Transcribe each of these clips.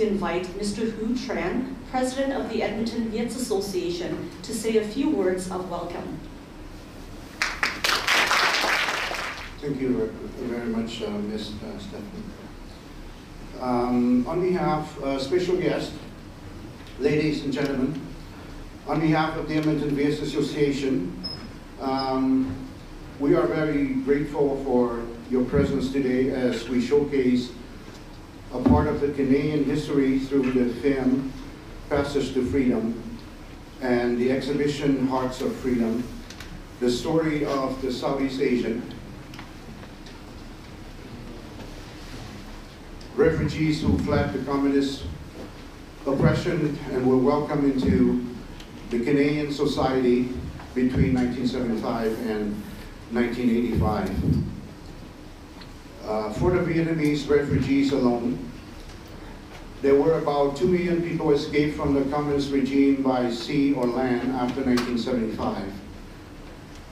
to invite Mr. Hu Tran, President of the Edmonton Viets Association, to say a few words of welcome. Thank you very much, Ms. Stephanie. On behalf of special guest, ladies and gentlemen, on behalf of the Edmonton Viets Association, we are very grateful for your presence today as we showcase a part of the Canadian history through the film Passage to Freedom and the exhibition Hearts of Freedom, the story of the Southeast Asian refugees who fled the communist oppression and were welcomed into the Canadian society between 1975 and 1985. For the Vietnamese refugees alone, there were about 2 million people escaped from the communist regime by sea or land after 1975.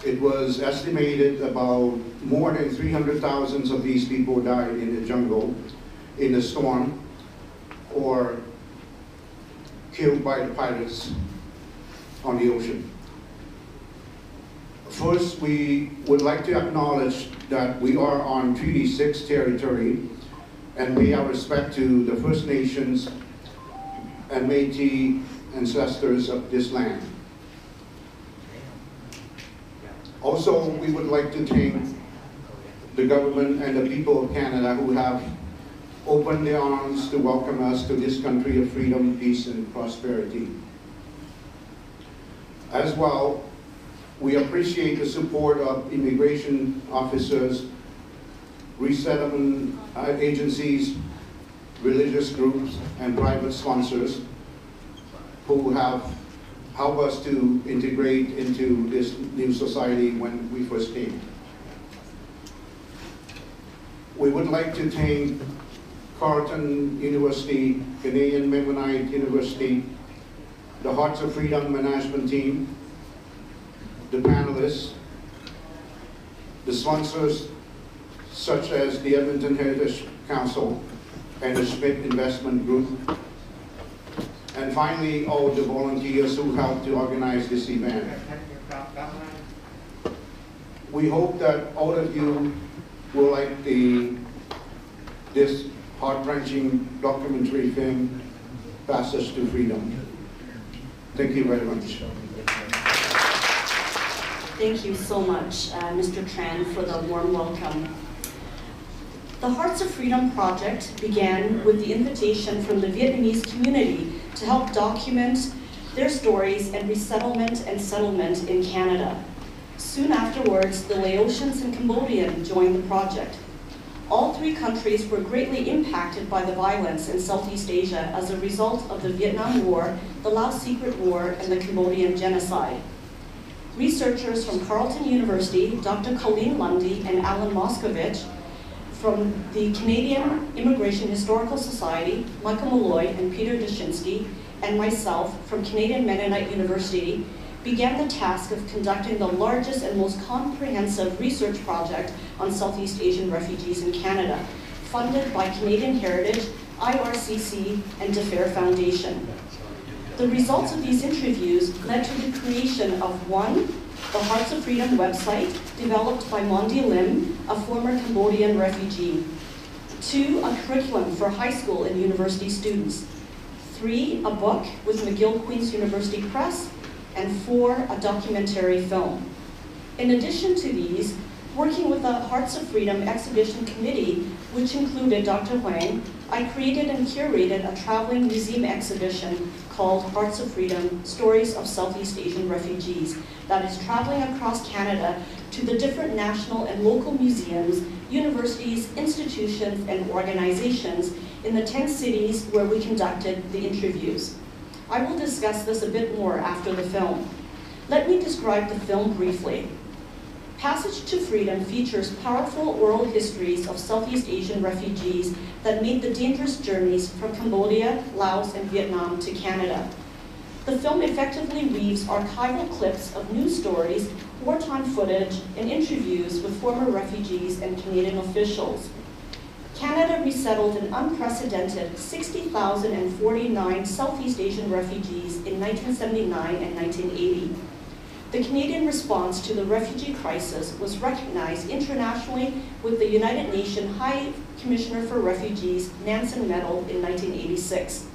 It was estimated about more than 300,000 of these people died in the jungle, in a storm, or killed by the pirates on the ocean. First, we would like to acknowledge that we are on Treaty 6 territory and pay our respect to the First Nations and Métis ancestors of this land. Also, we would like to thank the government and the people of Canada who have opened their arms to welcome us to this country of freedom, peace, and prosperity. As well, we appreciate the support of immigration officers, resettlement agencies, religious groups, and private sponsors who have helped us to integrate into this new society when we first came. We would like to thank Carleton University, Canadian Mennonite University, the Hearts of Freedom management team, the panelists, the sponsors such as the Edmonton Heritage Council and the Schmidt Investment Group, and finally all the volunteers who helped to organize this event. We hope that all of you will like this heart-wrenching documentary film, Passage to Freedom. Thank you very much. Thank you so much, Mr. Tran, for the warm welcome. The Hearts of Freedom project began with the invitation from the Vietnamese community to help document their stories and resettlement and settlement in Canada. Soon afterwards, the Laotians and Cambodians joined the project. All three countries were greatly impacted by the violence in Southeast Asia as a result of the Vietnam War, the Laos Secret War, and the Cambodian genocide. Researchers from Carleton University, Dr. Colleen Lundy and Alan Moscovich, from the Canadian Immigration Historical Society, Michael Malloy and Peter Dushinsky, and myself from Canadian Mennonite University, began the task of conducting the largest and most comprehensive research project on Southeast Asian refugees in Canada, funded by Canadian Heritage, IRCC, and DeFair Foundation. The results of these interviews led to the creation of one, the Hearts of Freedom website, developed by Mondi Lim, a former Cambodian refugee. 2, a curriculum for high school and university students. 3, a book with McGill Queen's University Press, and 4, a documentary film. In addition to these, working with the Hearts of Freedom Exhibition Committee, which included Dr. Huang, I created and curated a traveling museum exhibition called Hearts of Freedom, Stories of Southeast Asian Refugees, that is traveling across Canada to the different national and local museums, universities, institutions, and organizations in the 10 cities where we conducted the interviews. I will discuss this a bit more after the film. Let me describe the film briefly. Passage to Freedom features powerful oral histories of Southeast Asian refugees that made the dangerous journeys from Cambodia, Laos, and Vietnam to Canada. The film effectively weaves archival clips of news stories, wartime footage, and interviews with former refugees and Canadian officials. Canada resettled an unprecedented 60,049 Southeast Asian refugees in 1979 and 1980. The Canadian response to the refugee crisis was recognized internationally with the United Nations High Commissioner for Refugees, Nansen Medal, in 1986.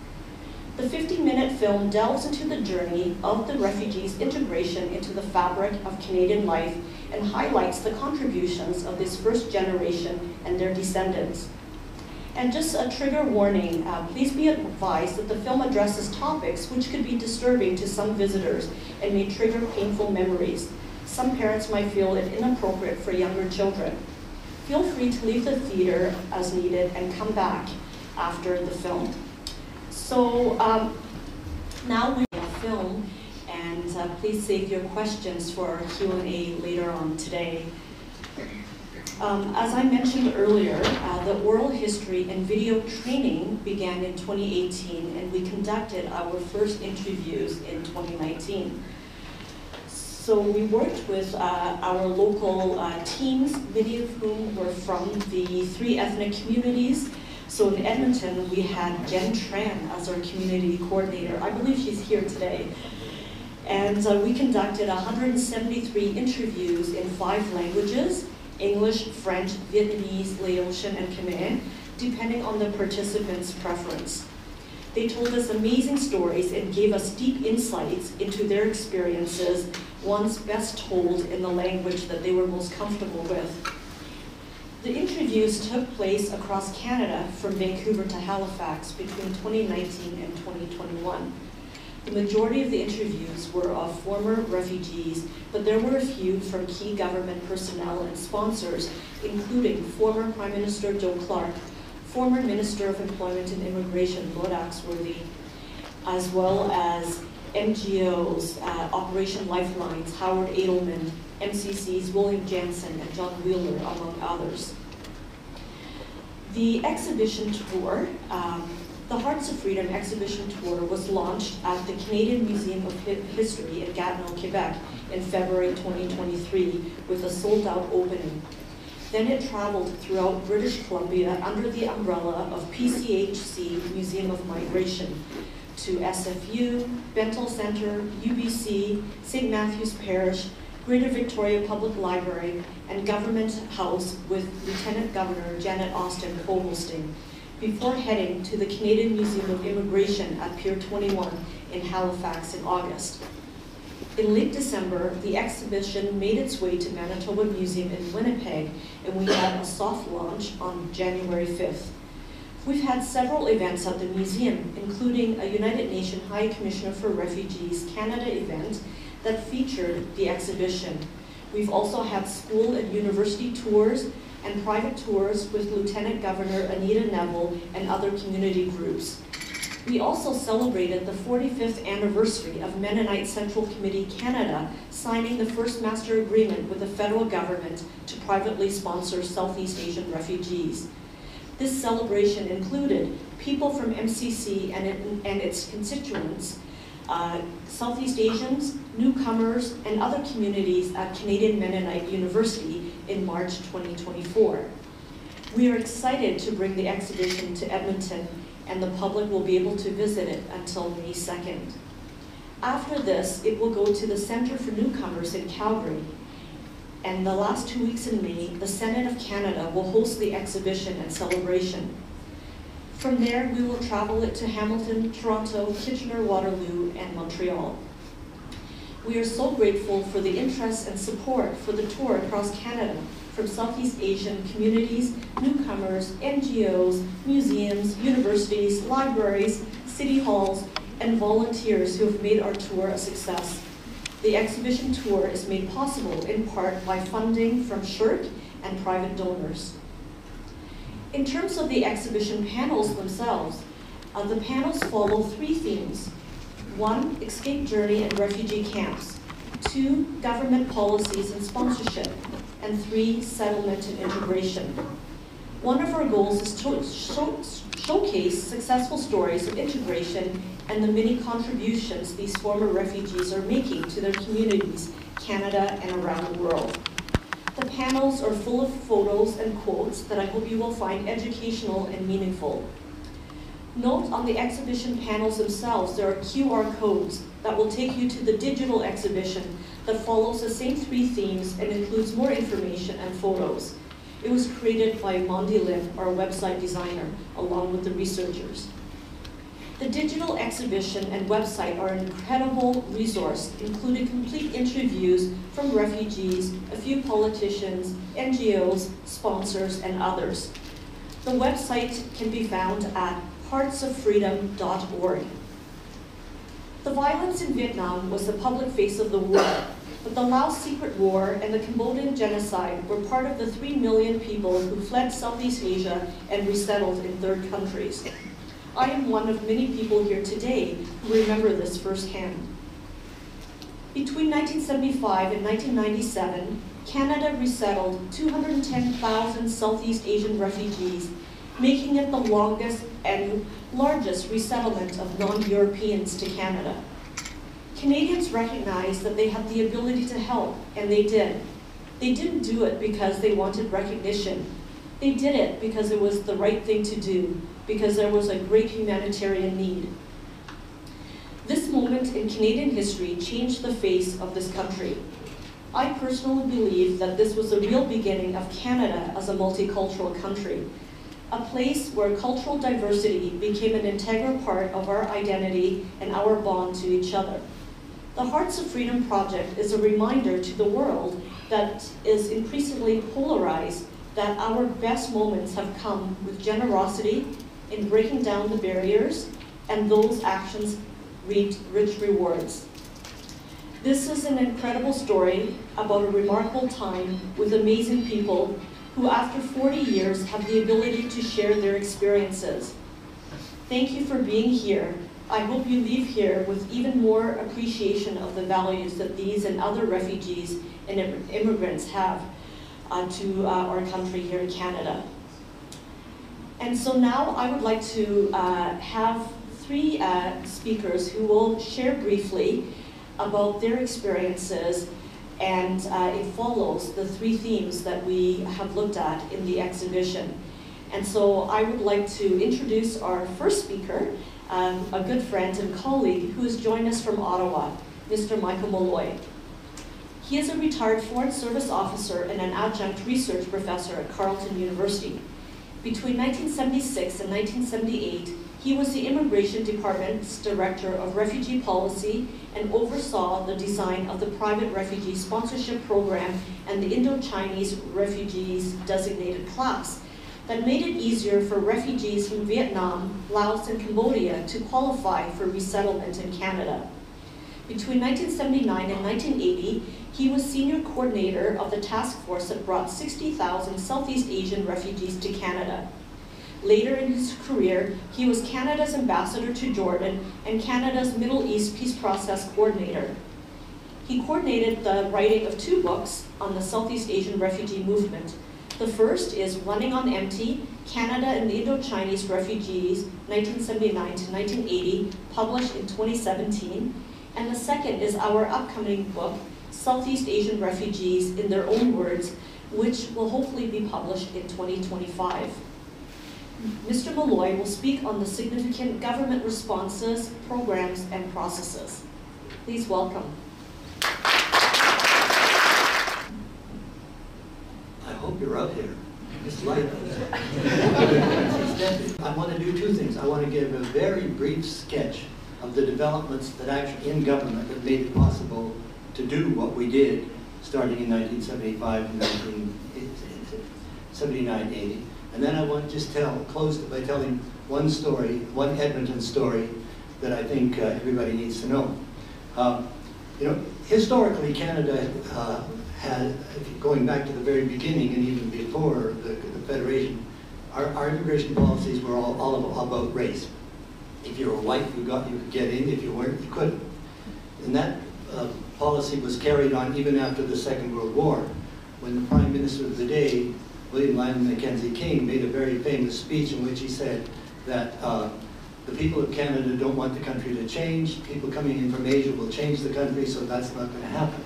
The 50-minute film delves into the journey of the refugees' integration into the fabric of Canadian life and highlights the contributions of this first generation and their descendants. And just a trigger warning, please be advised that the film addresses topics which could be disturbing to some visitors and may trigger painful memories. Some parents might feel it inappropriate for younger children. Feel free to leave the theater as needed and come back after the film. So now we have a film, and please save your questions for our Q&A later on today. As I mentioned earlier, the oral history and video training began in 2018, and we conducted our first interviews in 2019. So we worked with our local teams, many of whom were from the 3 ethnic communities. So in Edmonton, we had Jen Tran as our community coordinator. I believe she's here today. And we conducted 173 interviews in 5 languages: English, French, Vietnamese, Laotian, and Khmer, depending on the participants' preference. They told us amazing stories and gave us deep insights into their experiences, ones best told in the language that they were most comfortable with. The interviews took place across Canada from Vancouver to Halifax between 2019 and 2021. The majority of the interviews were of former refugees, but there were a few from key government personnel and sponsors, including former Prime Minister Joe Clark, former Minister of Employment and Immigration Lord Axworthy, as well as NGOs, Operation Lifelines, Howard Edelman, MCC's William Jansen, and John Wheeler, among others. The exhibition tour, the Hearts of Freedom exhibition tour, was launched at the Canadian Museum of History in Gatineau, Quebec in February 2023 with a sold-out opening. Then it traveled throughout British Columbia under the umbrella of PCHC Museum of Migration to SFU, Bentall Centre, UBC, St. Matthew's Parish, Greater Victoria Public Library, and Government House with Lieutenant Governor Janet Austin co-hosting, before heading to the Canadian Museum of Immigration at Pier 21 in Halifax in August. In late December, the exhibition made its way to Manitoba Museum in Winnipeg, and we had a soft launch on January 5th. We've had several events at the museum, including a United Nations High Commissioner for Refugees Canada event that featured the exhibition. We've also had school and university tours and private tours with Lieutenant Governor Anita Neville and other community groups. We also celebrated the 45th anniversary of Mennonite Central Committee Canada signing the first master agreement with the federal government to privately sponsor Southeast Asian refugees. This celebration included people from MCC and its constituents, Southeast Asians, newcomers, and other communities at Canadian Mennonite University in March 2024. We are excited to bring the exhibition to Edmonton, and the public will be able to visit it until May 2nd. After this, it will go to the Centre for Newcomers in Calgary. And the last 2 weeks in May, the Senate of Canada will host the exhibition and celebration. From there, we will travel it to Hamilton, Toronto, Kitchener, Waterloo, and Montreal. We are so grateful for the interest and support for the tour across Canada from Southeast Asian communities, newcomers, NGOs, museums, universities, libraries, city halls, and volunteers who have made our tour a success. The exhibition tour is made possible in part by funding from SHRC and private donors. In terms of the exhibition panels themselves, the panels follow 3 themes. 1, escape journey and refugee camps. 2, government policies and sponsorship. And 3, settlement and integration. One of our goals is to showcase successful stories of integration and the many contributions these former refugees are making to their communities, Canada, and around the world. The panels are full of photos and quotes that I hope you will find educational and meaningful. Note on the exhibition panels themselves, there are QR codes that will take you to the digital exhibition that follows the same 3 themes and includes more information and photos. It was created by Mondi Lim, our website designer, along with the researchers. The digital exhibition and website are an incredible resource, including complete interviews from refugees, a few politicians, NGOs, sponsors, and others. The website can be found at heartsoffreedom.org. The violence in Vietnam was the public face of the war, but the Laos Secret War and the Cambodian genocide were part of the 3 million people who fled Southeast Asia and resettled in 3rd countries. I am one of many people here today who remember this firsthand. Between 1975 and 1997, Canada resettled 210,000 Southeast Asian refugees, making it the longest and largest resettlement of non-Europeans to Canada. Canadians recognized that they had the ability to help, and they did. They didn't do it because they wanted recognition. They did it because it was the right thing to do, because there was a great humanitarian need. This moment in Canadian history changed the face of this country. I personally believe that this was the real beginning of Canada as a multicultural country, a place where cultural diversity became an integral part of our identity and our bond to each other. The Hearts of Freedom project is a reminder to the world that is increasingly polarized that our best moments have come with generosity in breaking down the barriers, and those actions reap rich rewards. This is an incredible story about a remarkable time with amazing people who after 40 years have the ability to share their experiences. Thank you for being here. I hope you leave here with even more appreciation of the values that these and other refugees and immigrants have to our country here in Canada. And so now I would like to have 3 speakers who will share briefly about their experiences, and it follows the 3 themes that we have looked at in the exhibition. And so I would like to introduce our first speaker, a good friend and colleague who has joined us from Ottawa, Mr. Michael Molloy. He is a retired Foreign Service officer and an adjunct research professor at Carleton University. Between 1976 and 1978, he was the Immigration Department's Director of Refugee Policy and oversaw the design of the Private Refugee Sponsorship Program and the Indo-Chinese Refugees Designated Class that made it easier for refugees from Vietnam, Laos, and Cambodia to qualify for resettlement in Canada. Between 1979 and 1980, he was senior coordinator of the task force that brought 60,000 Southeast Asian refugees to Canada. Later in his career, he was Canada's ambassador to Jordan and Canada's Middle East Peace Process coordinator. He coordinated the writing of 2 books on the Southeast Asian refugee movement. The first is Running on Empty, Canada and the Indo-Chinese Refugees, 1979 to 1980, published in 2017. And the second is our upcoming book, Southeast Asian Refugees in Their Own Words, which will hopefully be published in 2025. Mr. Molloy will speak on the significant government responses, programs, and processes. Please welcome. I hope you're out here. It's light. I want to do 2 things. I want to give a very brief sketch of the developments that actually in government that made it possible to do what we did starting in 1975 and 1979-80. And then I want to just close by telling one story, one Edmonton story that I think everybody needs to know. Historically, Canada had, going back to the very beginning and even before the Federation, our immigration policies were all about race. If you were white, you could get in. If you weren't, you couldn't. And that policy was carried on even after the Second World War, when the Prime Minister of the day, William Lyon Mackenzie King, made a very famous speech in which he said that the people of Canada don't want the country to change. People coming in from Asia will change the country, so that's not going to happen.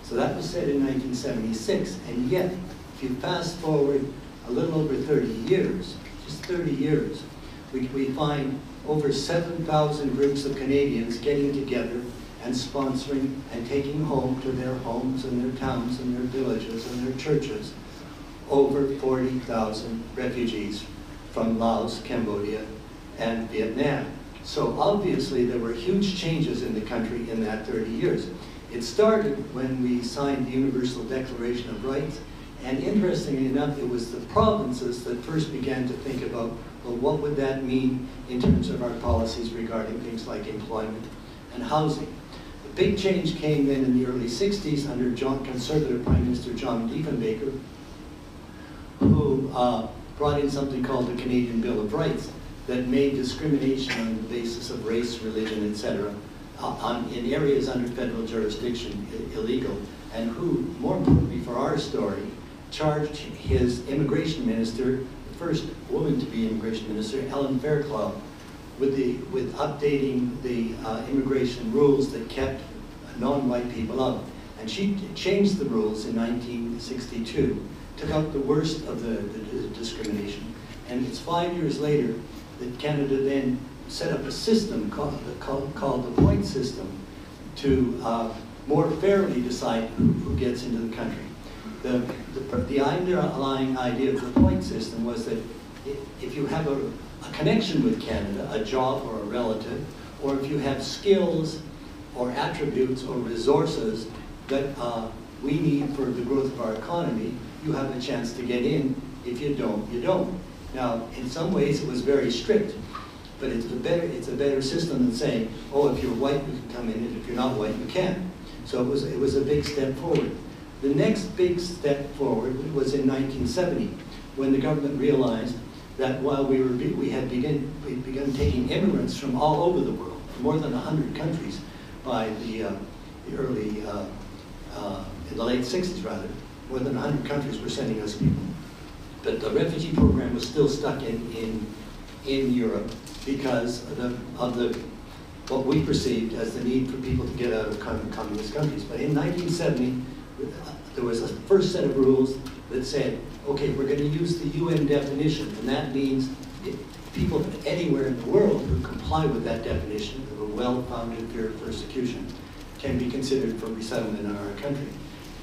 So that was said in 1976, and yet, if you fast forward a little over 30 years, just 30 years, we find over 7,000 groups of Canadians getting together and sponsoring and taking home to their homes and their towns and their villages and their churches over 40,000 refugees from Laos, Cambodia, and Vietnam. So obviously there were huge changes in the country in that 30 years. It started when we signed the Universal Declaration of Rights, and interestingly enough, it was the provinces that first began to think about, well, what would that mean in terms of our policies regarding things like employment and housing. The big change came then in the early 60s under Conservative Prime Minister John Diefenbaker, who brought in something called the Canadian Bill of Rights that made discrimination on the basis of race, religion, etc., in areas under federal jurisdiction illegal, and who, more importantly for our story, charged his immigration minister, the first woman to be immigration minister, Ellen Fairclough, with updating the immigration rules that kept non-white people out. And she changed the rules in 1962, took out the worst of the discrimination. And it's 5 years later that Canada then set up a system called the point system to more fairly decide who gets into the country. The underlying idea of the point system was that if you have a connection with Canada, a job or a relative, or if you have skills or attributes or resources that we need for the growth of our economy, you have a chance to get in. If you don't, you don't. Now, in some ways it was very strict, but it's a better system than saying, oh, if you're white, you can come in, and if you're not white, you can't. So it was a big step forward. The next big step forward was in 1970, when the government realized that while we had begun taking immigrants from all over the world, more than 100 countries by the early, in the late 60s rather, more than 100 countries were sending us people. But the refugee program was still stuck in Europe because of what we perceived as the need for people to get out of communist countries. But in 1970, there was a first set of rules that said, okay, we're going to use the UN definition, and that means people anywhere in the world who comply with that definition of a well-founded fear of persecution can be considered for resettlement in our country.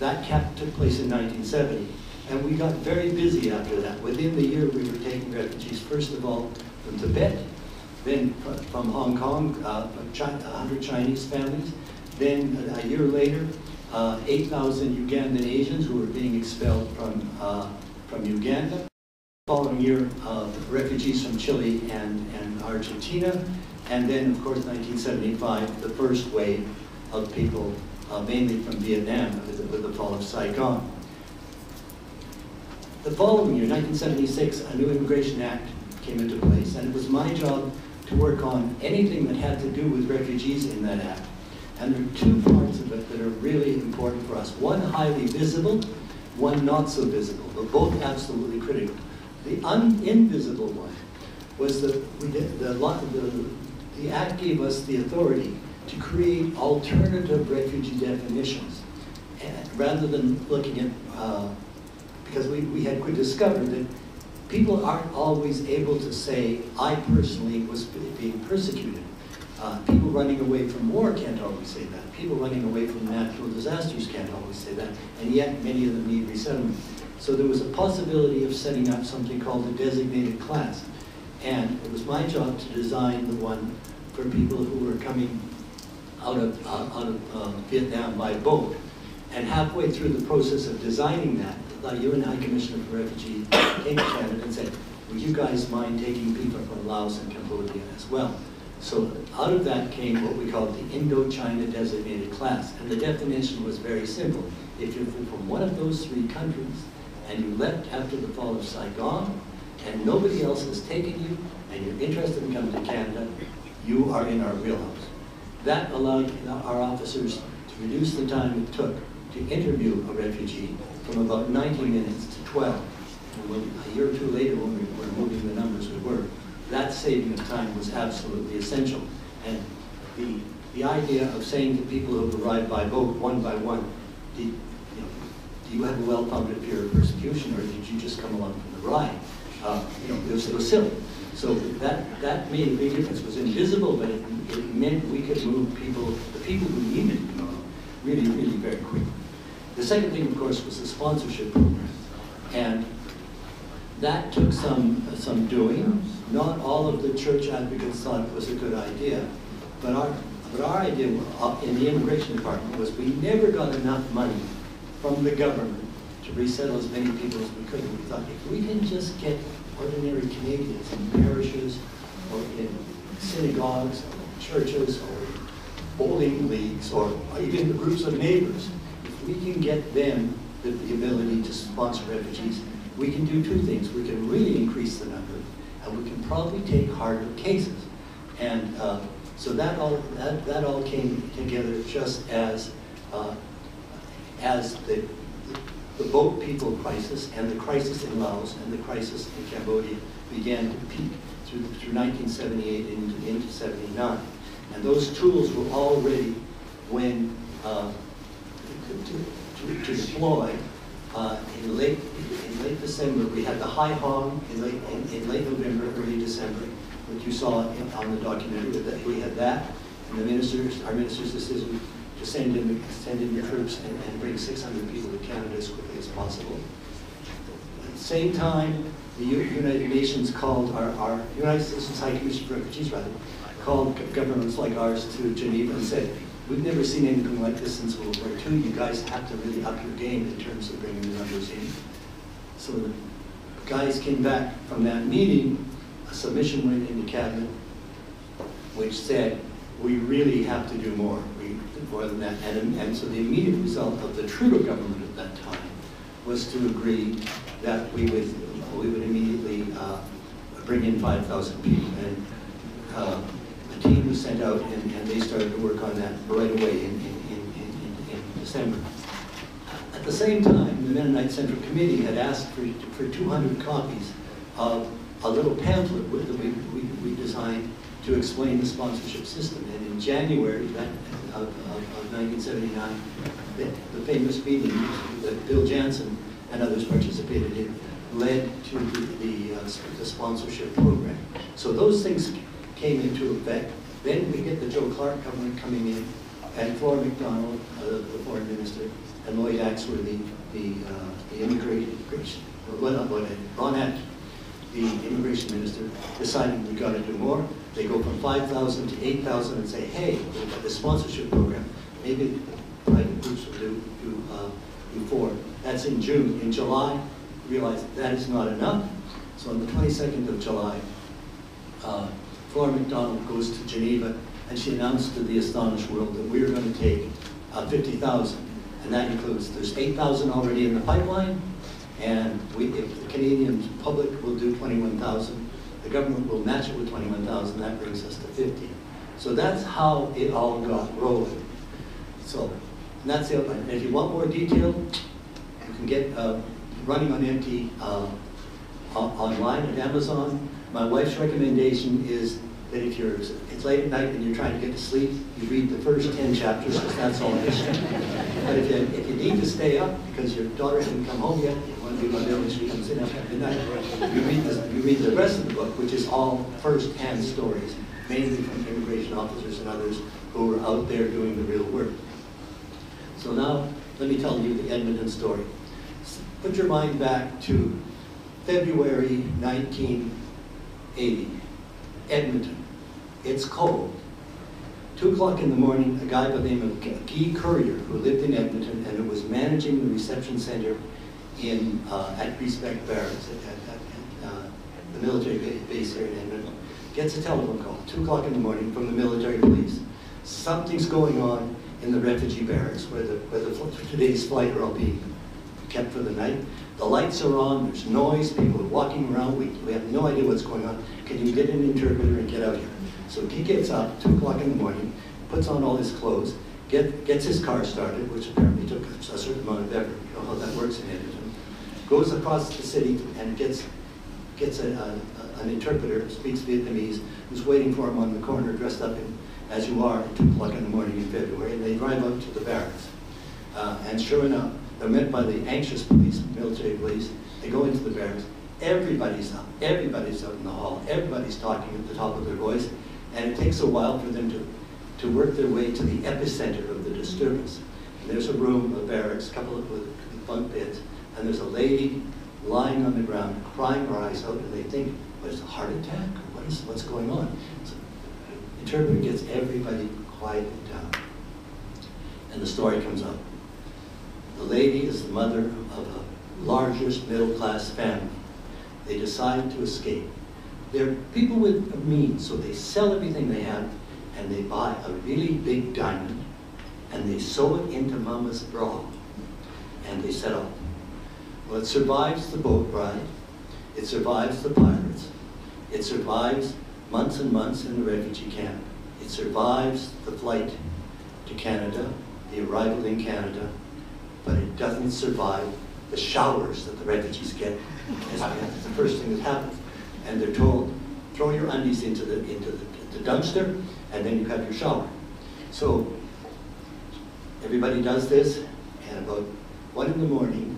That took place in 1970, and we got very busy after that. Within the year, we were taking refugees, first of all, from Tibet, then from Hong Kong, 100 Chinese families, then a year later, 8,000 Ugandan Asians who were being expelled from Uganda. Following year, refugees from Chile and Argentina. And then, of course, 1975, the first wave of people, mainly from Vietnam, with the fall of Saigon. The following year, 1976, a new Immigration Act came into place, and it was my job to work on anything that had to do with refugees in that act. And there are two parts of it that are really important for us. One highly visible, one not so visible, but both absolutely critical. The invisible one was that the Act gave us the authority to create alternative refugee definitions, and rather than looking at, because we had discovered that people aren't always able to say, I personally was being persecuted. People running away from war can't always say that. People running away from natural disasters can't always say that. And yet, many of them need resettlement. So there was a possibility of setting up something called a designated class. And it was my job to design the one for people who were coming out of Vietnam by boat. And halfway through the process of designing that, the UN High Commissioner for Refugees came to Canada and said, would you guys mind taking people from Laos and Cambodia as well? So out of that came what we called the Indochina designated class. And the definition was very simple. If you're from one of those three countries and you left after the fall of Saigon and nobody else has taken you and you're interested in coming to Canada, you are in our wheelhouse. That allowed our officers to reduce the time it took to interview a refugee from about 90 minutes to 12. And a year or two later, when we were moving the numbers we were, that saving of time was absolutely essential. And the idea of saying to people who arrived by boat one by one, do you have a well-founded fear of persecution, or did you just come along from the ride? It was silly. So that made a big difference. It was invisible, but it meant we could move people, the people who needed to know, really, really very quickly. The second thing, of course, was the sponsorship program. And that took some doing. Not all of the church advocates thought it was a good idea, but our idea in the immigration department was we never got enough money from the government to resettle as many people as we could. And we thought, if we can just get ordinary Canadians in parishes or in synagogues or churches or bowling leagues or even groups of neighbors, if we can get them the ability to sponsor refugees, we can do two things. We can really increase the number, and we can probably take harder cases. And so that all came together just as the boat people crisis and the crisis in Laos and the crisis in Cambodia began to peak through 1978 into 79. And those tools were all ready when to deploy. In late December, we had the High Hong in late November, early December, which you saw on the documentary. That we had that, and our minister's decision to send in the troops and bring 600 people to Canada as quickly as possible. At the same time, the United Nations called our United Nations High Commission for Refugees, called governments like ours to Geneva and said, we've never seen anything like this since World War II. You guys have to really up your game in terms of bringing the numbers in. So the guys came back from that meeting, a submission went into cabinet, which said, we really have to do more than that. And so the immediate result of the Trudeau government at that time was to agree that we would immediately bring in 5,000 people. And a team was sent out, and they started to work on that right away in December. At the same time, the Mennonite Central Committee had asked for 200 copies of a little pamphlet that we designed to explain the sponsorship system. And in January of 1979, the famous meeting that Bill Jansen and others participated in led to the sponsorship program. So those things came into effect. Then we get the Joe Clark government coming in, and Flora MacDonald, the foreign minister, and Lloyd Axworthy, the immigration, Ron Atkins, the immigration minister, deciding we got to do more. They go from 5,000 to 8,000 and say, hey, we've got the sponsorship program. Maybe the private groups will do 4. That's in June. In July, realized that is not enough. So on the 22nd of July, Flora MacDonald goes to Geneva, and she announced to the astonished world that we're going to take 50,000. And that includes, there's 8,000 already in the pipeline, and if the Canadian public will do 21,000, the government will match it with 21,000, that brings us to 50. So that's how it all got rolling. So, and that's the outline. And if you want more detail, you can get Running on Empty online at Amazon. My wife's recommendation is that if it's late at night and you're trying to get to sleep, you read the first 10 chapters, because that's all it is. But if you need to stay up because your daughter hasn't come home yet, you want to do my village, she comes in after midnight, you read the rest of the book, which is all first-hand stories, mainly from immigration officers and others who are out there doing the real work. So now, let me tell you the Edmonton story. Put your mind back to February 1980. Edmonton. It's cold. 2 o'clock in the morning, a guy by the name of Guy Courier, who lived in Edmonton and who was managing the reception center at Griesbeck Barracks, at the military base here in Edmonton, gets a telephone call, 2 o'clock in the morning, from the military police. Something's going on in the refugee barracks where today's flight are all being kept for the night. The lights are on, there's noise, people are walking around, we have no idea what's going on. Can you get an interpreter and get out here? So he gets up, 2 o'clock in the morning, puts on all his clothes, gets his car started, which apparently took a certain amount of effort. You know how that works in Edmonton. Goes across the city and gets an interpreter, speaks Vietnamese, who's waiting for him on the corner dressed up as you are at 2 o'clock in the morning in February, and they drive up to the barracks. And sure enough, they're met by the anxious police, military police. They go into the barracks. Everybody's up in the hall. Everybody's talking at the top of their voice. And it takes a while for them to work their way to the epicenter of the disturbance. And there's a room, a barracks, a couple of bunk beds, and there's a lady lying on the ground, crying her eyes out, and they think, what is it, a heart attack? Or what's going on? So the interpreter gets everybody quieted down. And the story comes up. The lady is the mother of a largest middle-class family. They decide to escape. They're people with means, so they sell everything they have, and they buy a really big diamond, and they sew it into Mama's bra, and they set off. Well, it survives the boat ride, it survives the pirates, it survives months and months in the refugee camp, it survives the flight to Canada, the arrival in Canada, but it doesn't survive the showers that the refugees get. It's the first thing that happens. And they're told, throw your undies into the dumpster, and then you have your shower. So everybody does this, and about 1 in the morning,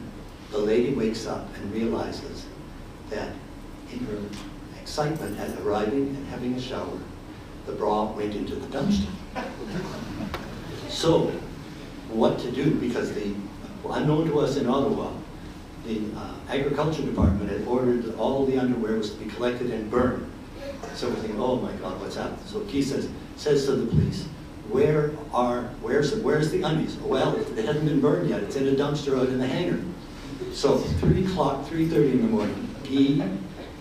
the lady wakes up and realizes that in her excitement at arriving and having a shower, the bra went into the dumpster. So what to do? Because unknown to us in Ottawa, the agriculture department had ordered all the underwear was to be collected and burned. So we're thinking, oh my God, what's happened? So Keith says to the police, where's the undies? Well, it hasn't been burned yet. It's in a dumpster out in the hangar. So 3:30 in the morning, he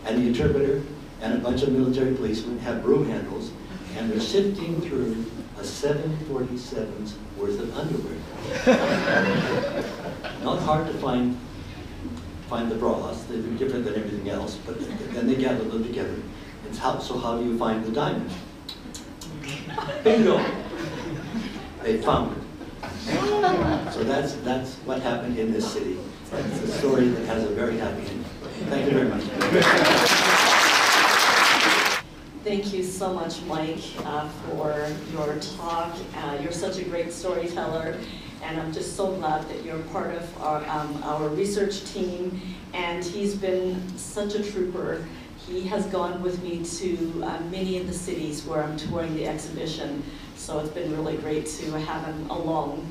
and the interpreter and a bunch of military policemen have broom handles, and they're sifting through a 747's worth of underwear. Not hard to find the bras. They're different than everything else, but then they gather them together. And so how do you find the diamond? Bingo! They found it. So that's what happened in this city. It's a story that has a very happy ending. Thank you very much. Thank you so much, Mike, for your talk. You're such a great storyteller, and I'm just so glad that you're part of our research team, and he's been such a trooper. He has gone with me to many of the cities where I'm touring the exhibition, so it's been really great to have him along.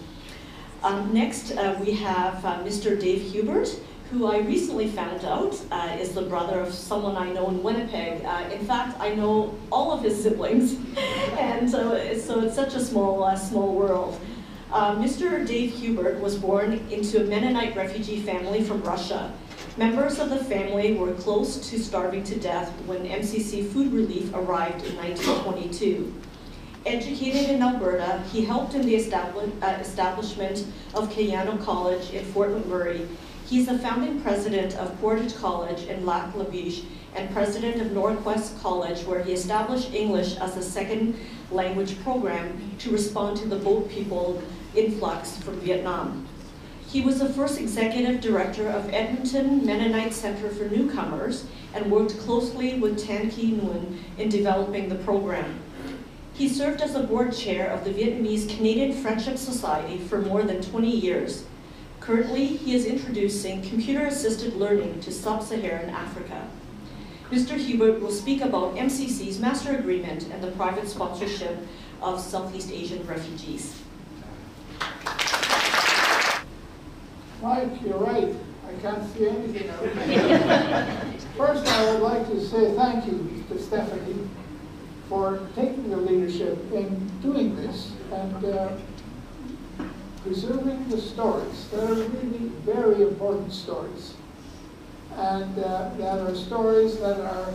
Next, we have Mr. Dave Hubert, who I recently found out is the brother of someone I know in Winnipeg. In fact, I know all of his siblings, and so it's such a small world. Mr. Dave Hubert was born into a Mennonite refugee family from Russia. Members of the family were close to starving to death when MCC Food Relief arrived in 1922. Educated in Alberta, he helped in the establishment of Kayano College in Fort McMurray. He's the founding president of Portage College in Lac La Biche and president of Northwest College, where he established English as a second language program to respond to the boat people influx from Vietnam. He was the first executive director of Edmonton Mennonite Center for Newcomers and worked closely with Tan Ki Nguyen in developing the program. He served as the board chair of the Vietnamese Canadian Friendship Society for more than 20 years. Currently, he is introducing computer-assisted learning to sub-Saharan Africa. Mr. Hubert will speak about MCC's master agreement and the private sponsorship of Southeast Asian refugees. Mike, you're right. I can't see anything out there. First, I would like to say thank you to Stephanie for taking the leadership in doing this and preserving the stories that are really very important stories, and that are stories that are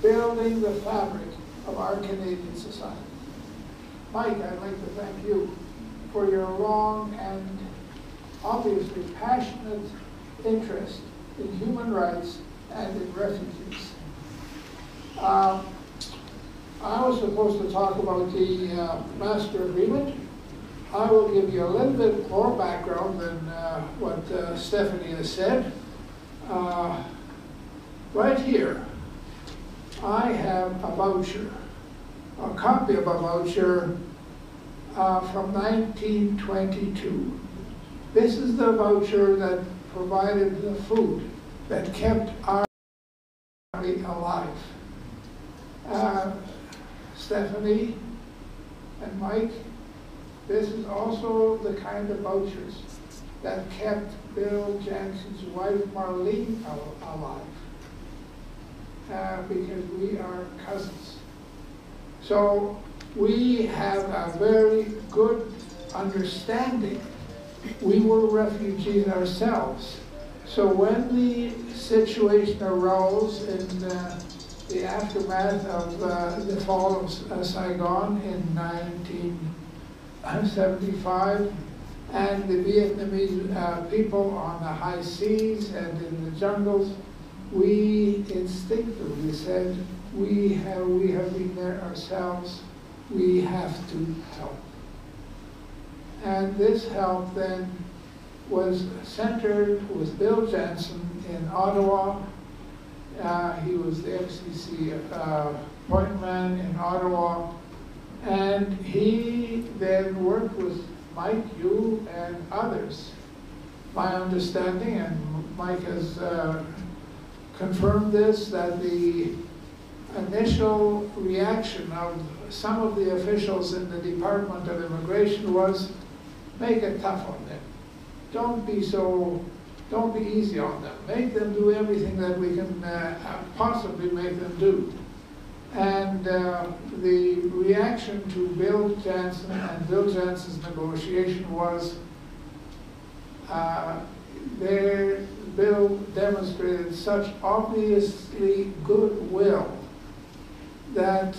building the fabric of our Canadian society. Mike, I'd like to thank you for your long and obviously passionate interest in human rights and in refugees. I was supposed to talk about the master agreement. I will give you a little bit more background than what Stephanie has said. Right here, I have a voucher, a copy of a voucher from 1922. This is the voucher that provided the food that kept our army alive. Stephanie and Mike, this is also the kind of vouchers that kept Bill Jensen's wife Marlene alive, because we are cousins. So we have a very good understanding. We were refugees ourselves. So when the situation arose in the aftermath of the fall of Saigon in 1975, and the Vietnamese people on the high seas and in the jungles, we instinctively said, we have been there ourselves, we have to help. And this help then was centered with Bill Jensen in Ottawa. He was the FCC point man in Ottawa, and he then worked with Mike, you, and others. My understanding, and Mike has confirmed this, that the initial reaction of some of the officials in the Department of Immigration was, make it tough on them. Don't be easy on them. Make them do everything that we can possibly make them do. And the reaction to Bill Jensen and Bill Jensen's negotiation was, Bill demonstrated such obviously goodwill that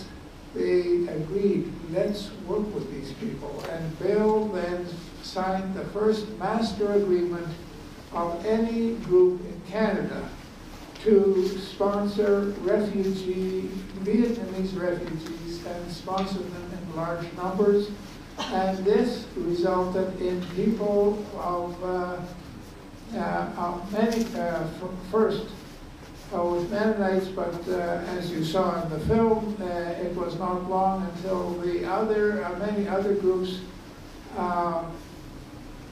they agreed, let's work with these people. And Bill then signed the first master agreement of any group in Canada to sponsor Vietnamese refugees, and sponsor them in large numbers. And this resulted in people of many, first with Mennonites, but as you saw in the film, it was not long until the many other groups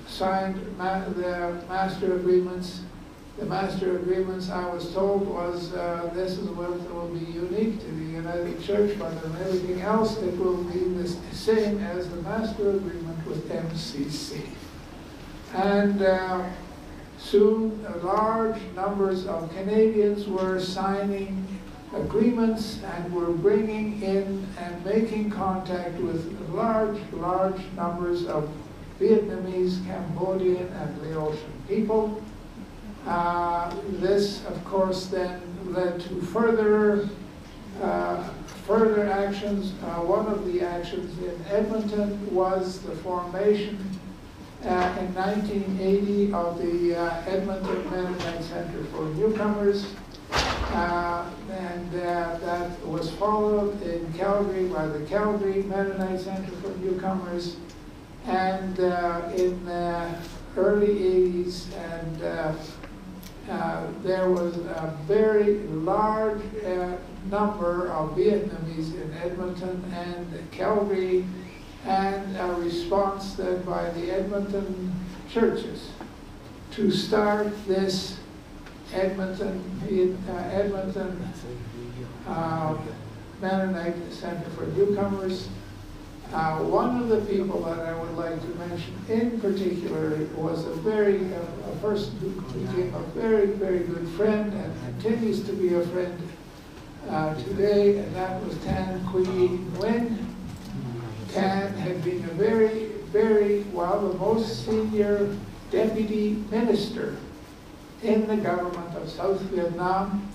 signed the master agreements. The master agreements, I was told, was this is what will be unique to the United Church, but in everything else it will be the same as the master agreement with MCC. And soon large numbers of Canadians were signing agreements and were bringing in and making contact with large numbers of Vietnamese, Cambodian, and Laotian people. This, of course, then led to further actions. One of the actions in Edmonton was the formation in 1980 of the Edmonton Mennonite Center for Newcomers, and that was followed in Calgary by the Calgary Mennonite Center for Newcomers, and in the early 80s, and there was a very large number of Vietnamese in Edmonton and Calgary, and a response then by the Edmonton churches to start this Edmonton Mennonite Center for Newcomers. One of the people that I would like to mention in particular was a person who became a very good friend and continues to be a friend today, and that was Tan Quy Nguyen. Tan had been a the most senior deputy minister in the government of South Vietnam.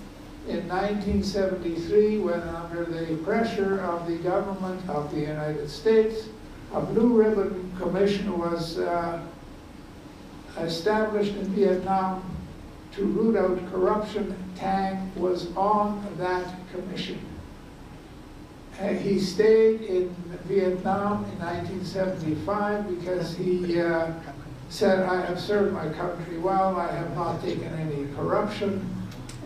In 1973, when under the pressure of the government of the United States, a Blue Ribbon Commission was established in Vietnam to root out corruption. Tan was on that commission. He stayed in Vietnam in 1975 because he said, I have served my country well, I have not taken any corruption.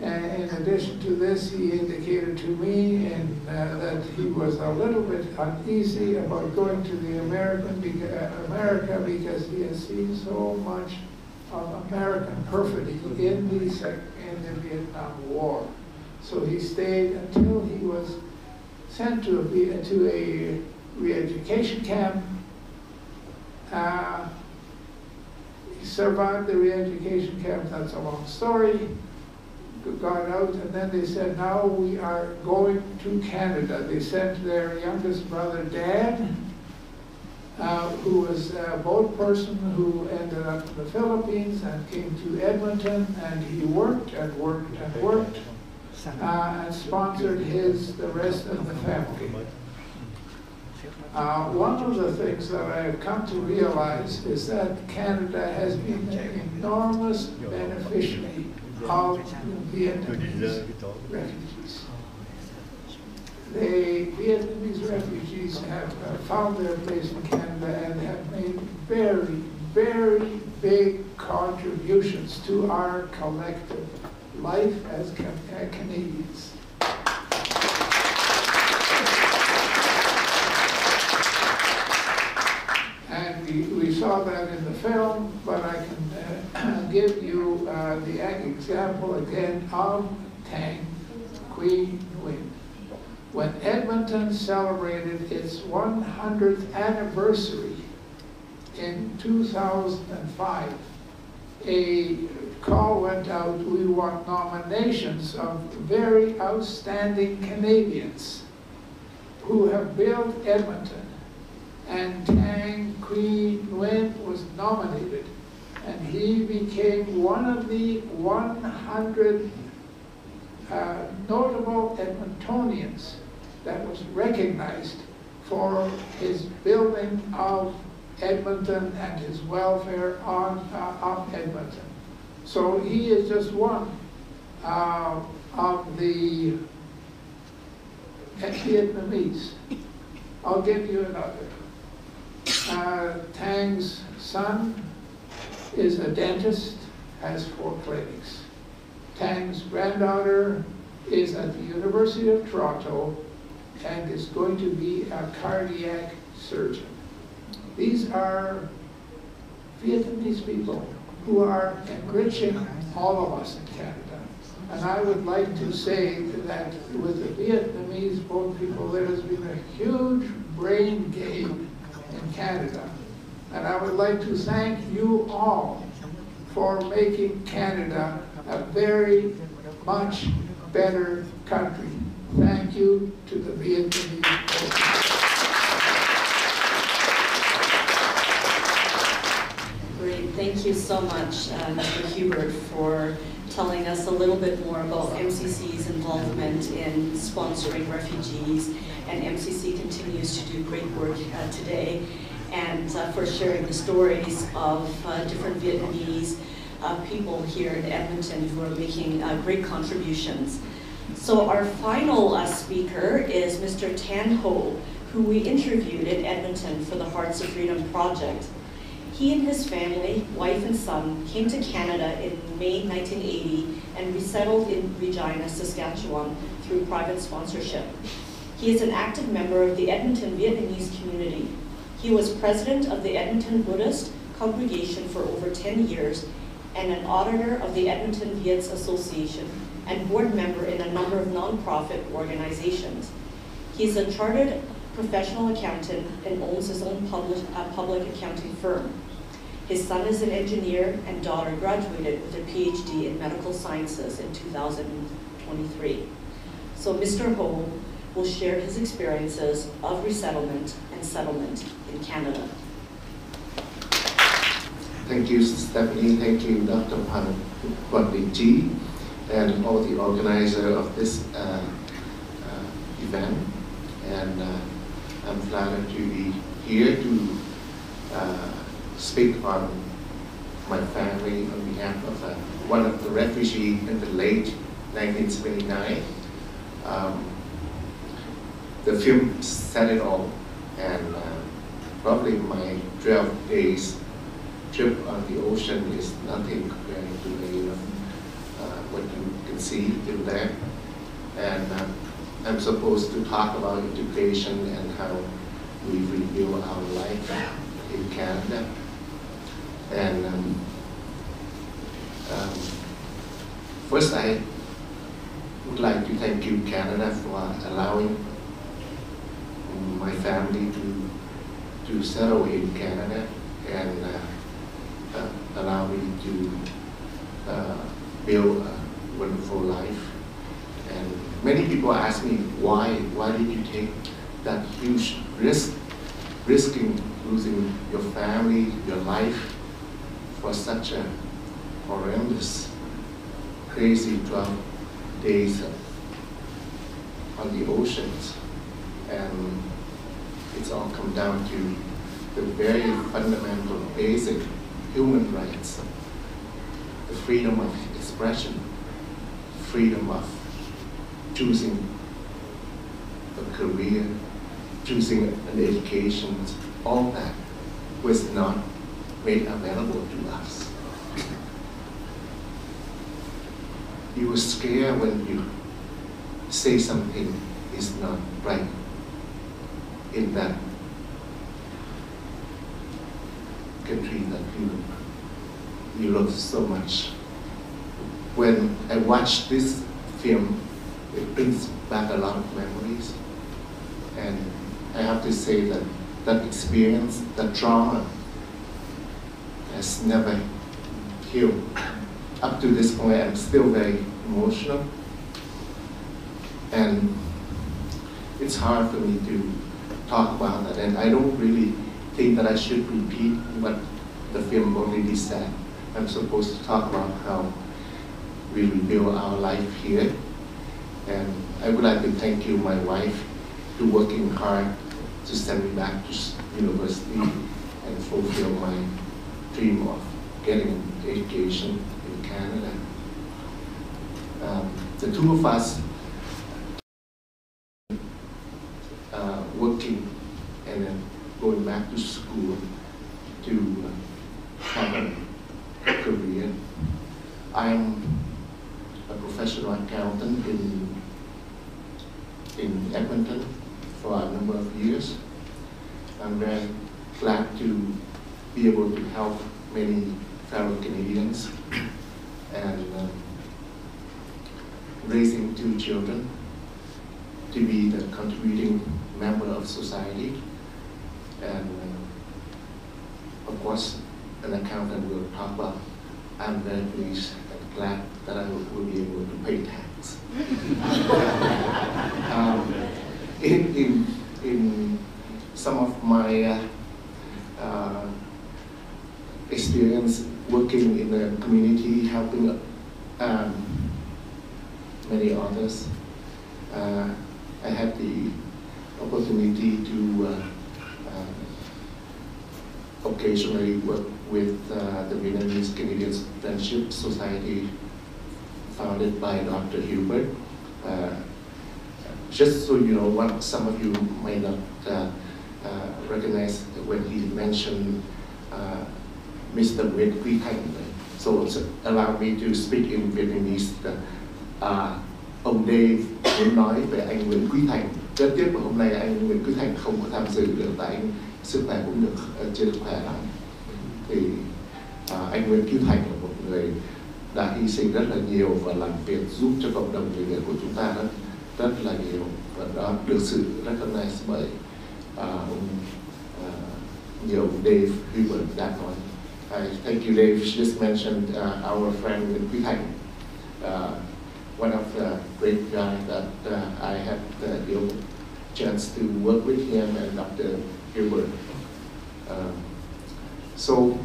And in addition to this, he indicated to me that he was a little bit uneasy about going to the America because he has seen so much of American perfidy in the Vietnam War. So he stayed until he was sent to a re-education camp. He survived the re-education camp, that's a long story. Got out, and then they said, now we are going to Canada. They sent their youngest brother, Dad, who was a boat person who ended up in the Philippines and came to Edmonton, and he worked and worked and worked and sponsored the rest of the family. One of the things that I have come to realize is that Canada has been an enormous beneficiary of Vietnamese refugees. The Vietnamese refugees have found their place in Canada and have made very, very big contributions to our collective life as Canadians. And we saw that in the film, but I can give you the example again of Tang Quy Nguyen. When Edmonton celebrated its 100th anniversary in 2005, a call went out, we want nominations of very outstanding Canadians who have built Edmonton. And Tang Quy Nguyen was nominated, and he became one of the 100 notable Edmontonians that was recognized for his building of Edmonton and his welfare of Edmonton. So he is just one of the Vietnamese. I'll give you another. Tang's son is a dentist, has 4 clinics. Tang's granddaughter is at the University of Toronto and is going to be a cardiac surgeon. These are Vietnamese people who are enriching all of us in Canada. And I would like to say that with the Vietnamese boat people, there has been a huge brain gain in Canada. And I would like to thank you all for making Canada a very much better country. Thank you to the Vietnamese people. Great, thank you so much, Mr. Hubert, for telling us a little bit more about MCC's involvement in sponsoring refugees, and MCC continues to do great work today, and for sharing the stories of different Vietnamese people here in Edmonton who are making great contributions. So our final speaker is Mr. Tan Ho, who we interviewed in Edmonton for the Hearts of Freedom project. He and his family, wife and son, came to Canada in May 1980 and resettled in Regina, Saskatchewan through private sponsorship. He is an active member of the Edmonton Vietnamese community. He was president of the Edmonton Buddhist Congregation for over 10 years and an auditor of the Edmonton Viets Association and board member in a number of nonprofit organizations. He's a chartered professional accountant and owns his own public accounting firm. His son is an engineer and daughter graduated with a PhD in medical sciences in 2023. So Mr. Ho will share his experiences of resettlement and settlement in Canada. Thank you, Stephanie. Thank you, Dr. Quang Ji, and all the organizer of this event. And I'm flattered to be here to speak on my family on behalf of one of the refugees in the late 1979. The film said it all, and probably my 12 days trip on the ocean is nothing compared to what you can see in there. And I'm supposed to talk about integration and how we rebuild our life in Canada. And first, I would like to thank you, Canada, for allowing my family to settle in Canada and allow me to build a wonderful life. And many people ask me, why did you take that huge risk, risking losing your family, your life, for such a horrendous, crazy 12 days on the oceans? And it's all come down to the very fundamental, basic human rights, the freedom of expression, freedom of choosing a career, choosing an education. All that was not made available to us. You were scared when you say something is not right in that country that you love so much. When I watch this film, it brings back a lot of memories. And I have to say that that experience, that trauma, has never healed. Up to this point, I'm still very emotional. And it's hard for me to talk about that. And I don't really think that I should repeat what the film already said. I'm supposed to talk about how we rebuild our life here. And I would like to thank you, my wife, for working hard to send me back to university and fulfill my dream of getting education in Canada. The two of us working and then going back to school to have a career. I'm a professional accountant in Edmonton for a number of years. I'm very glad to be able to help many fellow Canadians and raising 2 children to be the contributing member of society. And of course, an accountant will talk about, I'm very pleased and glad that I will be able to pay tax. In some of my experience working in the community, helping many others, I had the opportunity to occasionally work with the Vietnamese Canadian Friendship Society, founded by Dr. Hubert. Just so you know, what some of you may not recognize when he mentioned Mr. Vietbesttv. So allow me to speak in Vietnamese. Ông Dave muốn nói về anh Nguyễn Quý Thành. Rất tiếc mà hôm nay anh Nguyễn Quý Thành không có tham dự được, tại anh sức khỏe cũng chưa được khỏe lắm. Thì anh Nguyễn Quý Thành là một người đã hy sinh rất là nhiều và làm việc giúp cho cộng đồng người Việt của chúng ta rất là nhiều, và đó được sự recognize bởi nhiều Dave Hubert đã nói. Thank you, Dave. You just mentioned our friend Nguyễn Quý Thành, one of the great guys that I had the chance to work with him and Dr. Hubert. So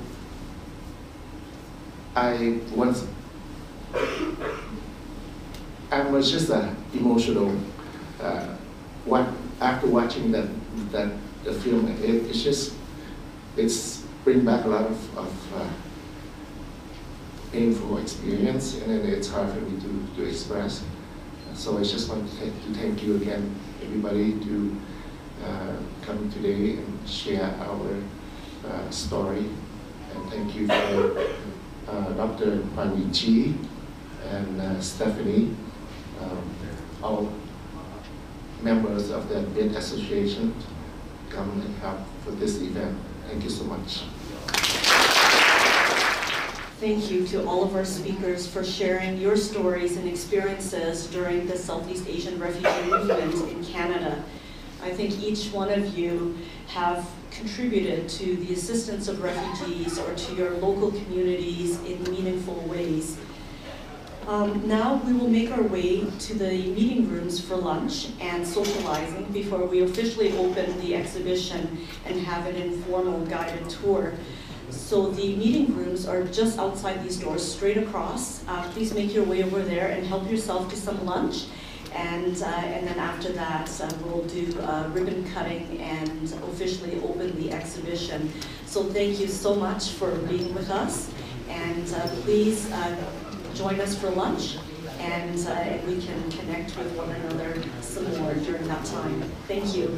I was just emotional after watching the film. It's bring back a lot of painful experience, and then it's hard for me to express. So I just want to thank you again, everybody, to come today and share our story. And thank you for Dr. Pan Chi and Stephanie, all members of the Viet Association, come and help for this event. Thank you so much. Thank you to all of our speakers for sharing your stories and experiences during the Southeast Asian refugee movement in Canada. I think each one of you have contributed to the assistance of refugees or to your local communities in meaningful ways. Now we will make our way to the meeting rooms for lunch and socializing before we officially open the exhibition and have an informal guided tour. So the meeting rooms are just outside these doors, straight across. Please make your way over there and help yourself to some lunch. And then after that, we'll do ribbon cutting and officially open the exhibition. So thank you so much for being with us. And please join us for lunch, and we can connect with one another some more during that time. Thank you.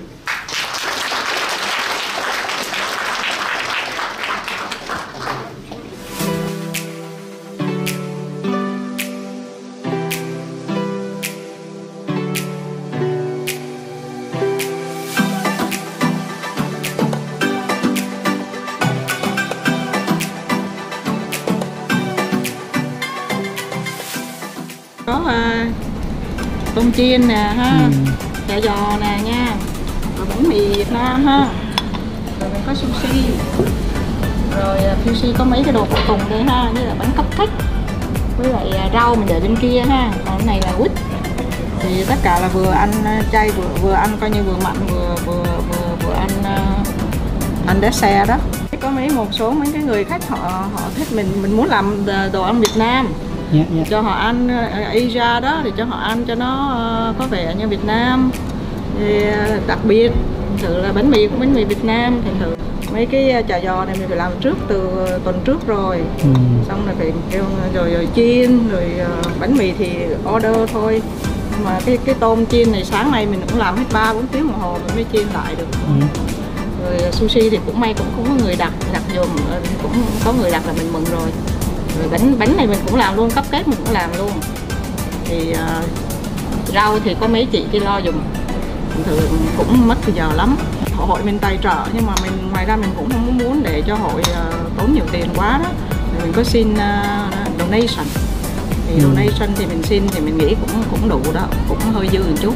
Có tôm chiên nè ha, chả giò nè nha, rồi bánh mì Việt Nam ha, rồi mình có sushi, rồi sushi có mấy cái đồ phụ tùng đây ha, như là bánh cupcake với lại rau mình để bên kia ha, còn cái này là quýt. Thì tất cả là vừa ăn chay vừa ăn coi như vừa mặn vừa ăn dessert đó. Có một số mấy cái người khách họ thích mình muốn làm đồ ăn Việt Nam. Cho họ ăn Asia đó thì cho họ ăn cho nó có vẻ như Việt Nam. Thì đặc biệt thử là bánh mì cũng bánh mì Việt Nam, thì thử mấy cái chả giò này mình phải làm trước từ tuần trước rồi. Xong rồi phải kêu rồi chiên, rồi bánh mì thì order thôi. Nhưng mà cái tôm chiên này sáng nay mình cũng làm hết 3-4 tiếng đồng hồ mình mới chiên lại được. Rồi sushi thì cũng may cũng có người đặt dùm, cũng có người đặt là mình mừng rồi. Rồi bánh này mình cũng làm luôn, cupcake mình cũng làm luôn. Thì rau thì có mấy chị kia lo dùm, thường cũng mất thời giờ lắm. Hội mình tài trợ nhưng mà ngoài ra mình cũng không muốn để cho hội tốn nhiều tiền quá đó. Mình có xin donation. Thì donation thì mình xin thì mình nghĩ cũng đủ đó, cũng hơi dư một chút.